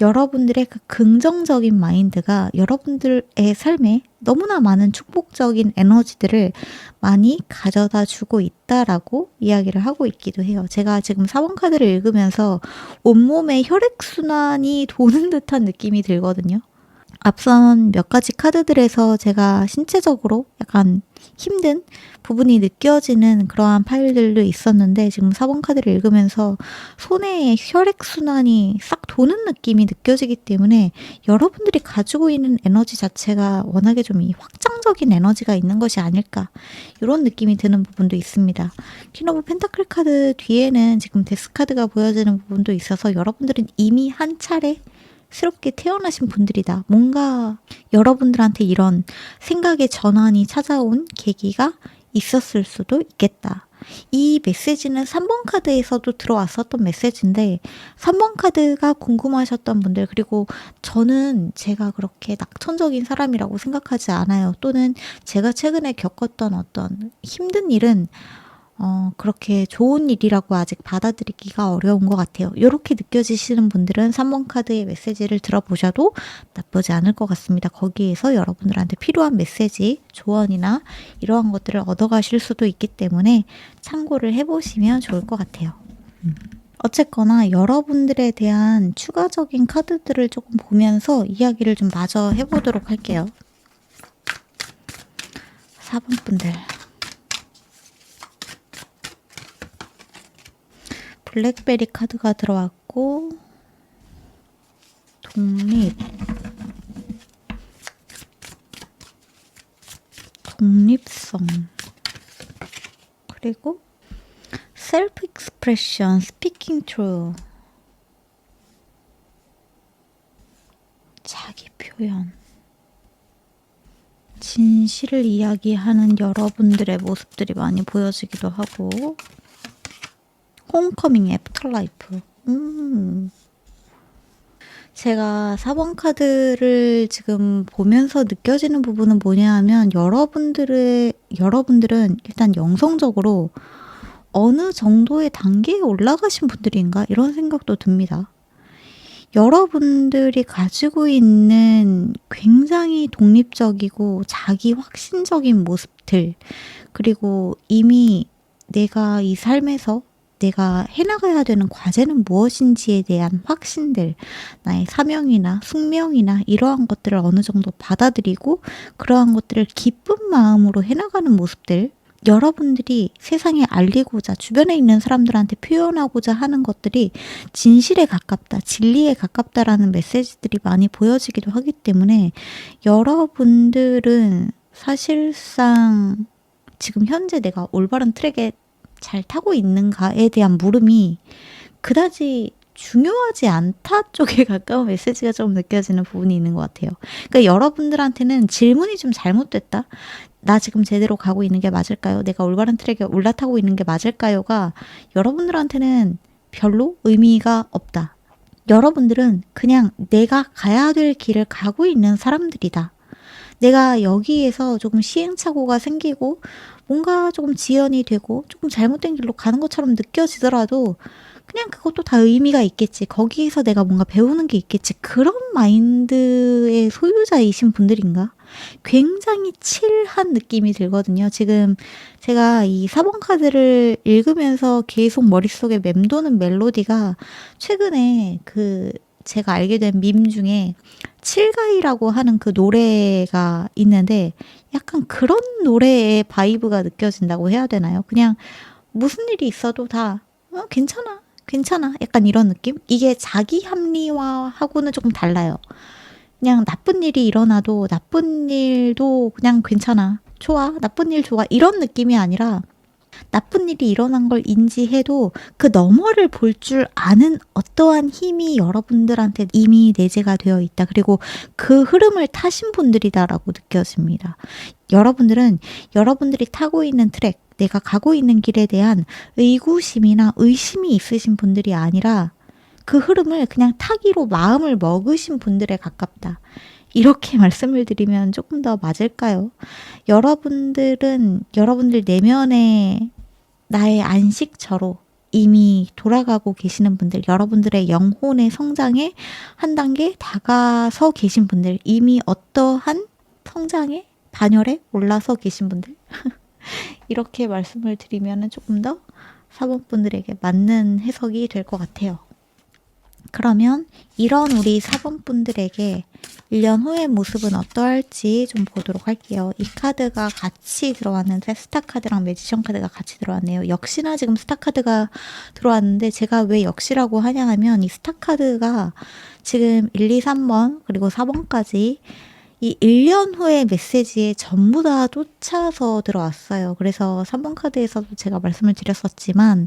여러분들의 그 긍정적인 마인드가 여러분들의 삶에 너무나 많은 축복적인 에너지들을 많이 가져다 주고 있다라고 이야기를 하고 있기도 해요. 제가 지금 4번 카드를 읽으면서 온몸에 혈액순환이 도는 듯한 느낌이 들거든요. 앞선 몇 가지 카드들에서 제가 신체적으로 약간 힘든 부분이 느껴지는 그러한 파일들도 있었는데, 지금 4번 카드를 읽으면서 손에 혈액순환이 싹 도는 느낌이 느껴지기 때문에 여러분들이 가지고 있는 에너지 자체가 워낙에 좀 이 확장적인 에너지가 있는 것이 아닐까, 이런 느낌이 드는 부분도 있습니다. 퀸 오브 펜타클 카드 뒤에는 지금 데스 카드가 보여지는 부분도 있어서, 여러분들은 이미 한 차례 새롭게 태어나신 분들이다. 뭔가 여러분들한테 이런 생각의 전환이 찾아온 계기가 있었을 수도 있겠다. 이 메시지는 3번 카드에서도 들어왔었던 메시지인데, 3번 카드가 궁금하셨던 분들, 그리고 저는 제가 그렇게 낙천적인 사람이라고 생각하지 않아요. 또는 제가 최근에 겪었던 어떤 힘든 일은 그렇게 좋은 일이라고 아직 받아들이기가 어려운 것 같아요. 이렇게 느껴지시는 분들은 3번 카드의 메시지를 들어보셔도 나쁘지 않을 것 같습니다. 거기에서 여러분들한테 필요한 메시지, 조언이나 이러한 것들을 얻어가실 수도 있기 때문에 참고를 해보시면 좋을 것 같아요. 어쨌거나 여러분들에 대한 추가적인 카드들을 조금 보면서 이야기를 좀 마저 해보도록 할게요. 4번 분들. 블랙베리 카드가 들어왔고, 독립성, 그리고 셀프 익스프레션, 스피킹 트루, 자기 표현, 진실을 이야기하는 여러분들의 모습들이 많이 보여지기도 하고, 홈커밍, 애프터라이프. 제가 4번 카드를 지금 보면서 느껴지는 부분은 뭐냐 하면 여러분들은 일단 영성적으로 어느 정도의 단계에 올라가신 분들인가 이런 생각도 듭니다. 여러분들이 가지고 있는 굉장히 독립적이고 자기 확신적인 모습들, 그리고 이미 내가 이 삶에서 내가 해나가야 되는 과제는 무엇인지에 대한 확신들, 나의 사명이나 숙명이나 이러한 것들을 어느 정도 받아들이고 그러한 것들을 기쁜 마음으로 해나가는 모습들, 여러분들이 세상에 알리고자 주변에 있는 사람들한테 표현하고자 하는 것들이 진실에 가깝다, 진리에 가깝다라는 메시지들이 많이 보여지기도 하기 때문에 여러분들은 사실상 지금 현재 내가 올바른 트랙에 잘 타고 있는가에 대한 물음이 그다지 중요하지 않다 쪽에 가까운 메시지가 좀 느껴지는 부분이 있는 것 같아요. 그러니까 여러분들한테는 질문이 좀 잘못됐다. 나 지금 제대로 가고 있는 게 맞을까요? 내가 올바른 트랙에 올라타고 있는 게 맞을까요?가 여러분들한테는 별로 의미가 없다. 여러분들은 그냥 내가 가야 될 길을 가고 있는 사람들이다. 내가 여기에서 조금 시행착오가 생기고 뭔가 조금 지연이 되고 조금 잘못된 길로 가는 것처럼 느껴지더라도 그냥 그것도 다 의미가 있겠지. 거기에서 내가 뭔가 배우는 게 있겠지. 그런 마인드의 소유자이신 분들인가? 굉장히 칠한 느낌이 들거든요. 지금 제가 이 4번 카드를 읽으면서 계속 머릿속에 맴도는 멜로디가 최근에 제가 알게 된 밈 중에 칠가이라고 하는 그 노래가 있는데 약간 그런 노래의 바이브가 느껴진다고 해야 되나요? 그냥 무슨 일이 있어도 다 괜찮아 약간 이런 느낌? 이게 자기 합리화하고는 조금 달라요. 그냥 나쁜 일이 일어나도 나쁜 일도 그냥 괜찮아, 좋아, 나쁜 일 좋아 이런 느낌이 아니라 나쁜 일이 일어난 걸 인지해도 그 너머를 볼 줄 아는 어떠한 힘이 여러분들한테 이미 내재가 되어 있다. 그리고 그 흐름을 타신 분들이다라고 느껴집니다. 여러분들은 여러분들이 타고 있는 트랙, 내가 가고 있는 길에 대한 의구심이나 의심이 있으신 분들이 아니라 그 흐름을 그냥 타기로 마음을 먹으신 분들에 가깝다. 이렇게 말씀을 드리면 조금 더 맞을까요? 여러분들은 여러분들 내면의 나의 안식처로 이미 돌아가고 계시는 분들, 여러분들의 영혼의 성장에 한 단계 다가서 계신 분들, 이미 어떠한 성장의 반열에 올라서 계신 분들 이렇게 말씀을 드리면 조금 더 4번 분들에게 맞는 해석이 될 것 같아요. 그러면 이런 우리 4번 분들에게 1년 후의 모습은 어떠할지 좀 보도록 할게요. 이 카드가 같이 들어왔는데 스타 카드랑 매지션 카드가 같이 들어왔네요. 역시나 지금 스타 카드가 들어왔는데 제가 왜 역시라고 하냐 하면 이 스타 카드가 지금 1, 2, 3번 그리고 4번까지 이 1년 후의 메시지에 전부 다 쫓아서 들어왔어요. 그래서 3번 카드에서도 제가 말씀을 드렸었지만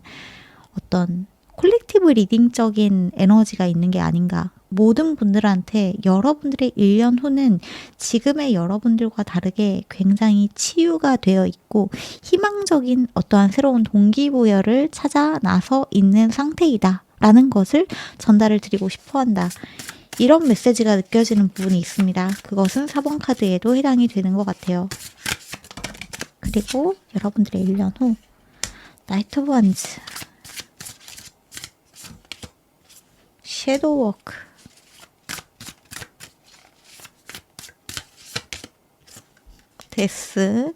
어떤 콜렉티브 리딩적인 에너지가 있는 게 아닌가. 모든 분들한테 여러분들의 1년 후는 지금의 여러분들과 다르게 굉장히 치유가 되어 있고 희망적인 어떠한 새로운 동기부여를 찾아 나서 있는 상태이다 라는 것을 전달을 드리고 싶어 한다. 이런 메시지가 느껴지는 부분이 있습니다. 그것은 4번 카드에도 해당이 되는 것 같아요. 그리고 여러분들의 1년 후 나이트 오브 원즈, 섀도우 워크, 데스,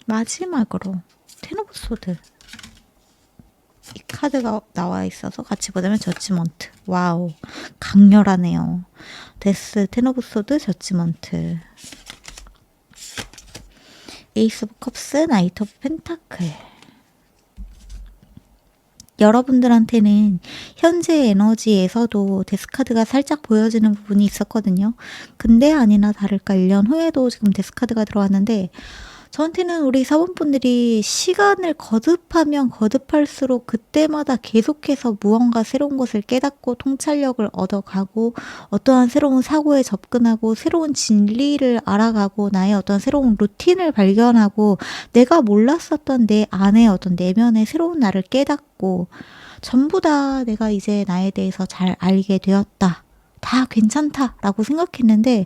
마지막으로 텐 오브 소드. 이 카드가 나와 있어서 같이 보자면 저지먼트. 와우, 강렬하네요. 데스, 텐 오브 소드, 저지먼트. 에이스 오브 컵스, 나이트 오브 펜타클. 여러분들한테는 현재 에너지에서도 데스카드가 살짝 보여지는 부분이 있었거든요. 근데 아니나 다를까 1년 후에도 지금 데스카드가 들어왔는데 저한테는 우리 사원분들이 시간을 거듭하면 거듭할수록 그때마다 계속해서 무언가 새로운 것을 깨닫고 통찰력을 얻어가고 어떠한 새로운 사고에 접근하고 새로운 진리를 알아가고 나의 어떤 새로운 루틴을 발견하고 내가 몰랐었던 내 안의 어떤 내면의 새로운 나를 깨닫고 전부 다 내가 이제 나에 대해서 잘 알게 되었다. 다 괜찮다라고 생각했는데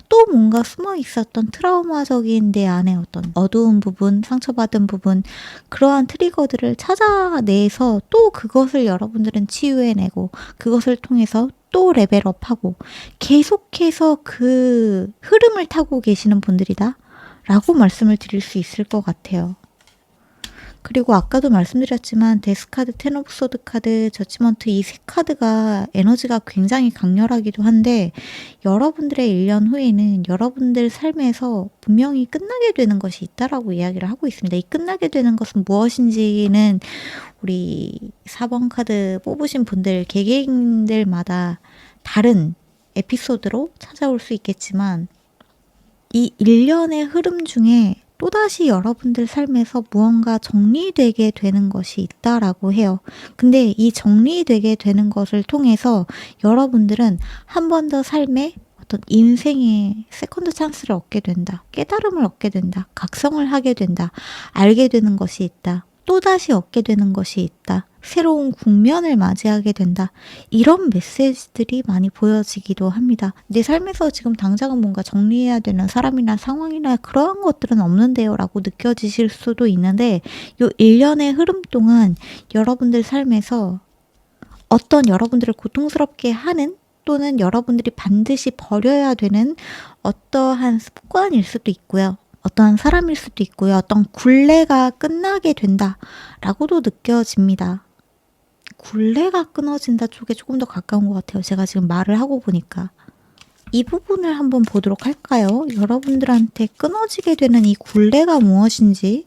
또 뭔가 숨어 있었던 트라우마적인 내 안에 어떤 어두운 부분, 상처받은 부분, 그러한 트리거들을 찾아내서 또 그것을 여러분들은 치유해내고 그것을 통해서 또 레벨업하고 계속해서 그 흐름을 타고 계시는 분들이다 라고 말씀을 드릴 수 있을 것 같아요. 그리고 아까도 말씀드렸지만 데스카드, 텐 오브 소드 카드, 저지먼트 이 세 카드가 에너지가 굉장히 강렬하기도 한데 여러분들의 1년 후에는 여러분들 삶에서 분명히 끝나게 되는 것이 있다라고 이야기를 하고 있습니다. 이 끝나게 되는 것은 무엇인지는 우리 4번 카드 뽑으신 분들 개개인들마다 다른 에피소드로 찾아올 수 있겠지만 이 1년의 흐름 중에 또다시 여러분들 삶에서 무언가 정리되게 되는 것이 있다라고 해요. 근데 이 정리되게 되는 것을 통해서 여러분들은 한 번 더 삶에 어떤 인생의 세컨드 찬스를 얻게 된다. 깨달음을 얻게 된다. 각성을 하게 된다. 알게 되는 것이 있다. 또다시 얻게 되는 것이 있다. 새로운 국면을 맞이하게 된다. 이런 메시지들이 많이 보여지기도 합니다. 내 삶에서 지금 당장은 뭔가 정리해야 되는 사람이나 상황이나 그러한 것들은 없는데요 라고 느껴지실 수도 있는데 이 1년의 흐름 동안 여러분들 삶에서 어떤 여러분들을 고통스럽게 하는 또는 여러분들이 반드시 버려야 되는 어떠한 습관일 수도 있고요. 어떠한 사람일 수도 있고요. 어떤 굴레가 끝나게 된다라고도 느껴집니다. 굴레가 끊어진다 쪽에 조금 더 가까운 것 같아요. 제가 지금 말을 하고 보니까. 이 부분을 한번 보도록 할까요? 여러분들한테 끊어지게 되는 이 굴레가 무엇인지.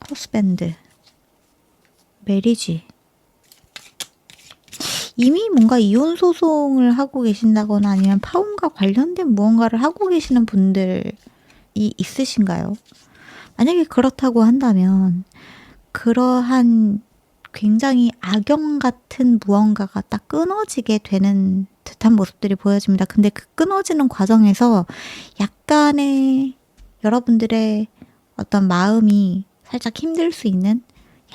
허스밴드, 메리지. 이미 뭔가 이혼 소송을 하고 계신다거나 아니면 파혼과 관련된 무언가를 하고 계시는 분들이 있으신가요? 만약에 그렇다고 한다면 그러한 굉장히 악영 같은 무언가가 딱 끊어지게 되는 듯한 모습들이 보여집니다. 근데 그 끊어지는 과정에서 약간의 여러분들의 어떤 마음이 살짝 힘들 수 있는,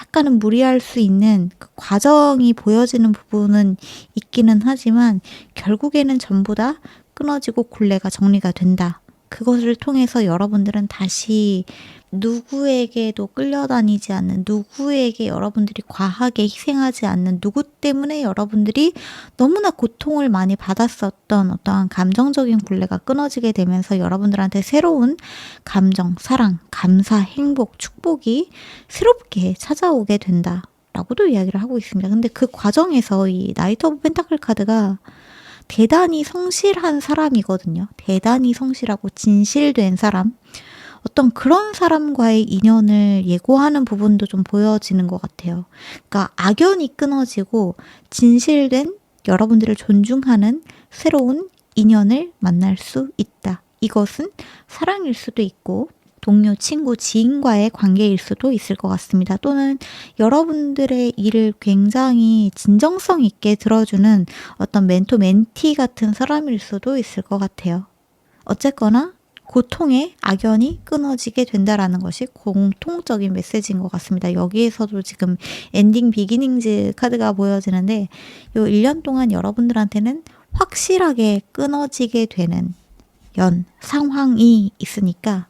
약간은 무리할 수 있는 그 과정이 보여지는 부분은 있기는 하지만 결국에는 전부 다 끊어지고 굴레가 정리가 된다. 그것을 통해서 여러분들은 다시 누구에게도 끌려다니지 않는, 누구에게 여러분들이 과하게 희생하지 않는, 누구 때문에 여러분들이 너무나 고통을 많이 받았었던 어떠한 감정적인 굴레가 끊어지게 되면서 여러분들한테 새로운 감정, 사랑, 감사, 행복, 축복이 새롭게 찾아오게 된다 라고도 이야기를 하고 있습니다. 근데 그 과정에서 이 나이트 오브 펜타클 카드가 대단히 성실한 사람이거든요. 대단히 성실하고 진실된 사람. 어떤 그런 사람과의 인연을 예고하는 부분도 좀 보여지는 것 같아요. 그러니까 악연이 끊어지고 진실된 여러분들을 존중하는 새로운 인연을 만날 수 있다. 이것은 사랑일 수도 있고 동료, 친구, 지인과의 관계일 수도 있을 것 같습니다. 또는 여러분들의 일을 굉장히 진정성 있게 들어주는 어떤 멘토, 멘티 같은 사람일 수도 있을 것 같아요. 어쨌거나 고통의 악연이 끊어지게 된다라는 것이 공통적인 메시지인 것 같습니다. 여기에서도 지금 엔딩 비기닝즈 카드가 보여지는데 이 1년 동안 여러분들한테는 확실하게 끊어지게 되는 상황이 있으니까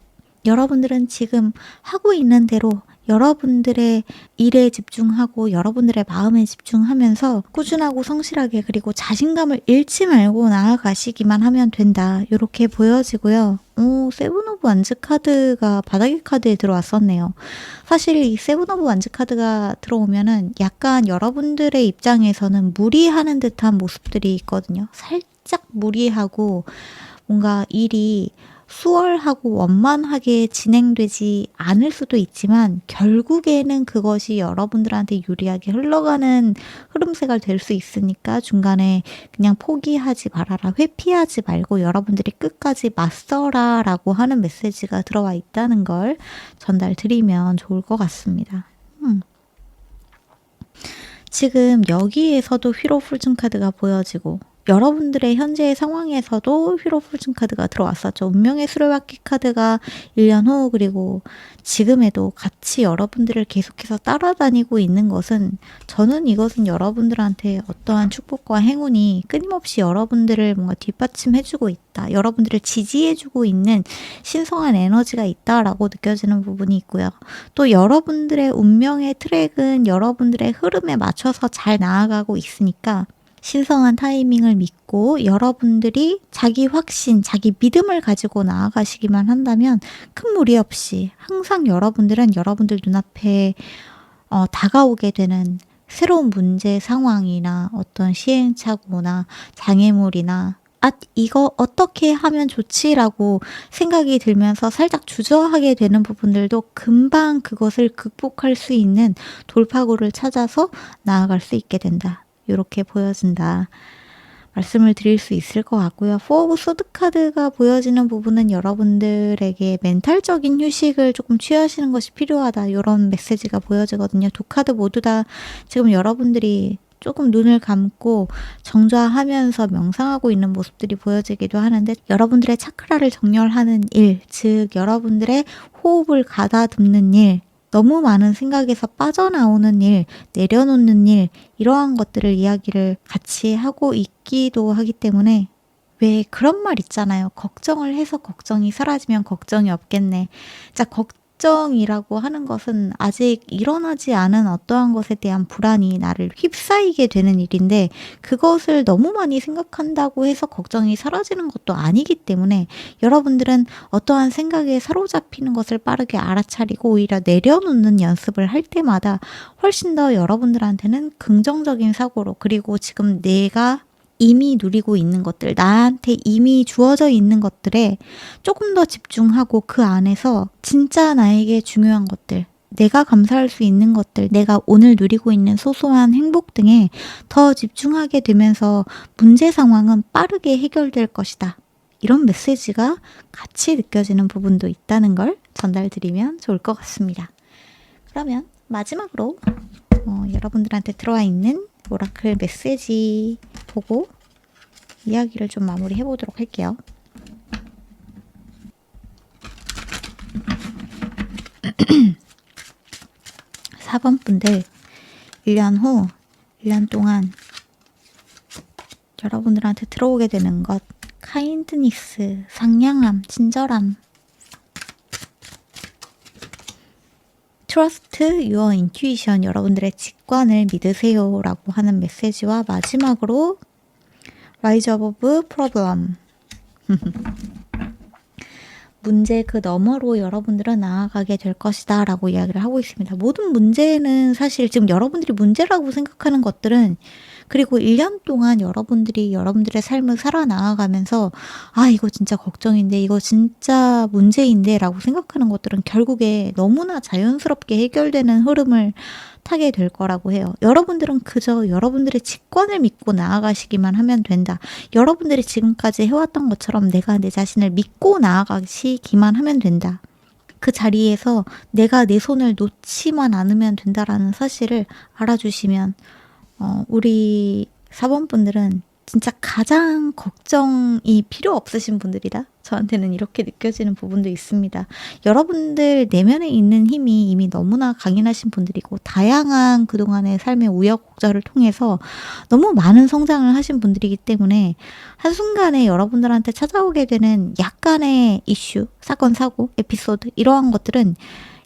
여러분들은 지금 하고 있는 대로 여러분들의 일에 집중하고 여러분들의 마음에 집중하면서 꾸준하고 성실하게 그리고 자신감을 잃지 말고 나아가시기만 하면 된다. 이렇게 보여지고요. 세븐 오브 완즈 카드가 바닥의 카드에 들어왔었네요. 사실 이 세븐 오브 완즈 카드가 들어오면은 약간 여러분들의 입장에서는 무리하는 듯한 모습들이 있거든요. 살짝 무리하고 뭔가 일이 수월하고 원만하게 진행되지 않을 수도 있지만 결국에는 그것이 여러분들한테 유리하게 흘러가는 흐름새가 될 수 있으니까 중간에 그냥 포기하지 말아라, 회피하지 말고 여러분들이 끝까지 맞서라 라고 하는 메시지가 들어와 있다는 걸 전달 드리면 좋을 것 같습니다. 지금 여기에서도 휘로 풀준 카드가 보여지고 여러분들의 현재의 상황에서도 휘로 풀준 카드가 들어왔었죠. 운명의 수레바퀴 카드가 1년 후 그리고 지금에도 같이 여러분들을 계속해서 따라다니고 있는 것은 저는 이것은 여러분들한테 어떠한 축복과 행운이 끊임없이 여러분들을 뭔가 뒷받침해주고 있다. 여러분들을 지지해주고 있는 신성한 에너지가 있다라고 느껴지는 부분이 있고요. 또 여러분들의 운명의 트랙은 여러분들의 흐름에 맞춰서 잘 나아가고 있으니까 신성한 타이밍을 믿고 여러분들이 자기 확신, 자기 믿음을 가지고 나아가시기만 한다면 큰 무리 없이 항상 여러분들은 여러분들 눈앞에 다가오게 되는 새로운 문제 상황이나 어떤 시행착오나 장애물이나 이거 어떻게 하면 좋지라고 생각이 들면서 살짝 주저하게 되는 부분들도 금방 그것을 극복할 수 있는 돌파구를 찾아서 나아갈 수 있게 된다. 이렇게 보여진다. 말씀을 드릴 수 있을 것 같고요. 4 오브 소드 카드가 보여지는 부분은 여러분들에게 멘탈적인 휴식을 조금 취하시는 것이 필요하다. 이런 메시지가 보여지거든요. 두 카드 모두 다 지금 여러분들이 조금 눈을 감고 정좌하면서 명상하고 있는 모습들이 보여지기도 하는데 여러분들의 차크라를 정렬하는 일, 즉 여러분들의 호흡을 가다듬는 일, 너무 많은 생각에서 빠져나오는 일, 내려놓는 일, 이러한 것들을 이야기를 같이 하고 있기도 하기 때문에 왜 그런 말 있잖아요. 걱정을 해서 걱정이 사라지면 걱정이 없겠네. 자, 걱정이라고 하는 것은 아직 일어나지 않은 어떠한 것에 대한 불안이 나를 휩싸이게 되는 일인데 그것을 너무 많이 생각한다고 해서 걱정이 사라지는 것도 아니기 때문에 여러분들은 어떠한 생각에 사로잡히는 것을 빠르게 알아차리고 오히려 내려놓는 연습을 할 때마다 훨씬 더 여러분들한테는 긍정적인 사고로 그리고 지금 내가 이미 누리고 있는 것들, 나한테 이미 주어져 있는 것들에 조금 더 집중하고 그 안에서 진짜 나에게 중요한 것들, 내가 감사할 수 있는 것들, 내가 오늘 누리고 있는 소소한 행복 등에 더 집중하게 되면서 문제 상황은 빠르게 해결될 것이다. 이런 메시지가 같이 느껴지는 부분도 있다는 걸 전달드리면 좋을 것 같습니다. 그러면 마지막으로 여러분들한테 들어와 있는 오라클 메시지 보고 이야기를 좀 마무리해 보도록 할게요. (4번) 분들 1년 후 1년 동안 여러분들한테 들어오게 되는 것 카인드니스, 상냥함, 친절함, Trust your intuition, 여러분들의 직관을 믿으세요 라고 하는 메시지와 마지막으로 Rise above problem, 문제 그 너머로 여러분들은 나아가게 될 것이다 라고 이야기를 하고 있습니다. 모든 문제는 사실 지금 여러분들이 문제라고 생각하는 것들은 그리고 1년 동안 여러분들이 여러분들의 삶을 살아나가면서 이거 진짜 걱정인데 이거 진짜 문제인데 라고 생각하는 것들은 결국에 너무나 자연스럽게 해결되는 흐름을 타게 될 거라고 해요. 여러분들은 그저 여러분들의 직관을 믿고 나아가시기만 하면 된다. 여러분들이 지금까지 해왔던 것처럼 내가 내 자신을 믿고 나아가시기만 하면 된다. 그 자리에서 내가 내 손을 놓지만 않으면 된다라는 사실을 알아주시면 우리 4번 분들은 진짜 가장 걱정이 필요 없으신 분들이다. 저한테는 이렇게 느껴지는 부분도 있습니다. 여러분들 내면에 있는 힘이 이미 너무나 강인하신 분들이고 다양한 그동안의 삶의 우여곡절을 통해서 너무 많은 성장을 하신 분들이기 때문에 한순간에 여러분들한테 찾아오게 되는 약간의 이슈, 사건, 사고, 에피소드 이러한 것들은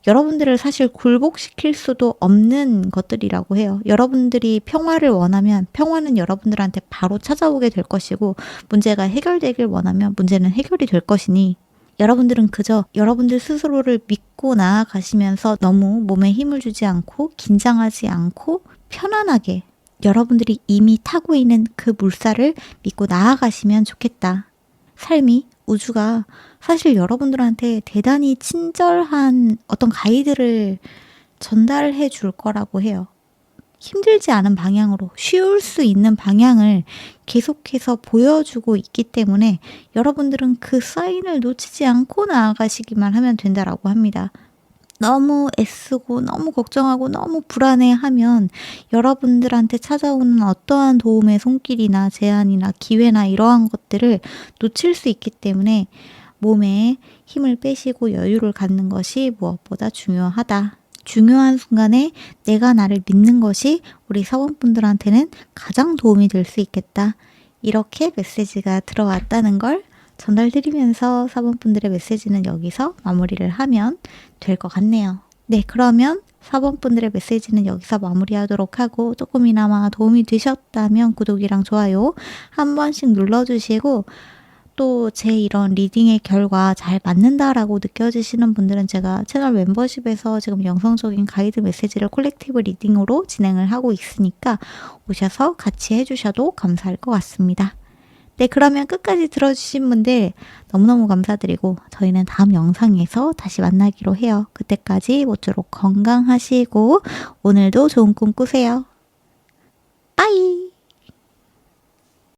여러분들을 사실 굴복시킬 수도 없는 것들이라고 해요. 여러분들이 평화를 원하면 평화는 여러분들한테 바로 찾아오게 될 것이고 문제가 해결되길 원하면 문제는 해결이 될 것이니 여러분들은 그저 여러분들 스스로를 믿고 나아가시면서 너무 몸에 힘을 주지 않고 긴장하지 않고 편안하게 여러분들이 이미 타고 있는 그 물살을 믿고 나아가시면 좋겠다. 삶이 우주가 사실 여러분들한테 대단히 친절한 어떤 가이드를 전달해 줄 거라고 해요. 힘들지 않은 방향으로, 쉬울 수 있는 방향을 계속해서 보여주고 있기 때문에 여러분들은 그 사인을 놓치지 않고 나아가시기만 하면 된다라고 합니다. 너무 애쓰고 너무 걱정하고 너무 불안해하면 여러분들한테 찾아오는 어떠한 도움의 손길이나 제안이나 기회나 이러한 것들을 놓칠 수 있기 때문에 몸에 힘을 빼시고 여유를 갖는 것이 무엇보다 중요하다. 중요한 순간에 내가 나를 믿는 것이 우리 사원분들한테는 가장 도움이 될 수 있겠다. 이렇게 메시지가 들어왔다는 걸 전달드리면서 사원분들의 메시지는 여기서 마무리를 하면 될 것 같네요. 네, 그러면 사원분들의 메시지는 여기서 마무리하도록 하고 조금이나마 도움이 되셨다면 구독이랑 좋아요 한 번씩 눌러주시고 또 제 이런 리딩의 결과 잘 맞는다라고 느껴지시는 분들은 제가 채널 멤버십에서 지금 영성적인 가이드 메시지를 콜렉티브 리딩으로 진행을 하고 있으니까 오셔서 같이 해주셔도 감사할 것 같습니다. 네, 그러면 끝까지 들어주신 분들 너무너무 감사드리고 저희는 다음 영상에서 다시 만나기로 해요. 그때까지 모쪼록 건강하시고 오늘도 좋은 꿈 꾸세요.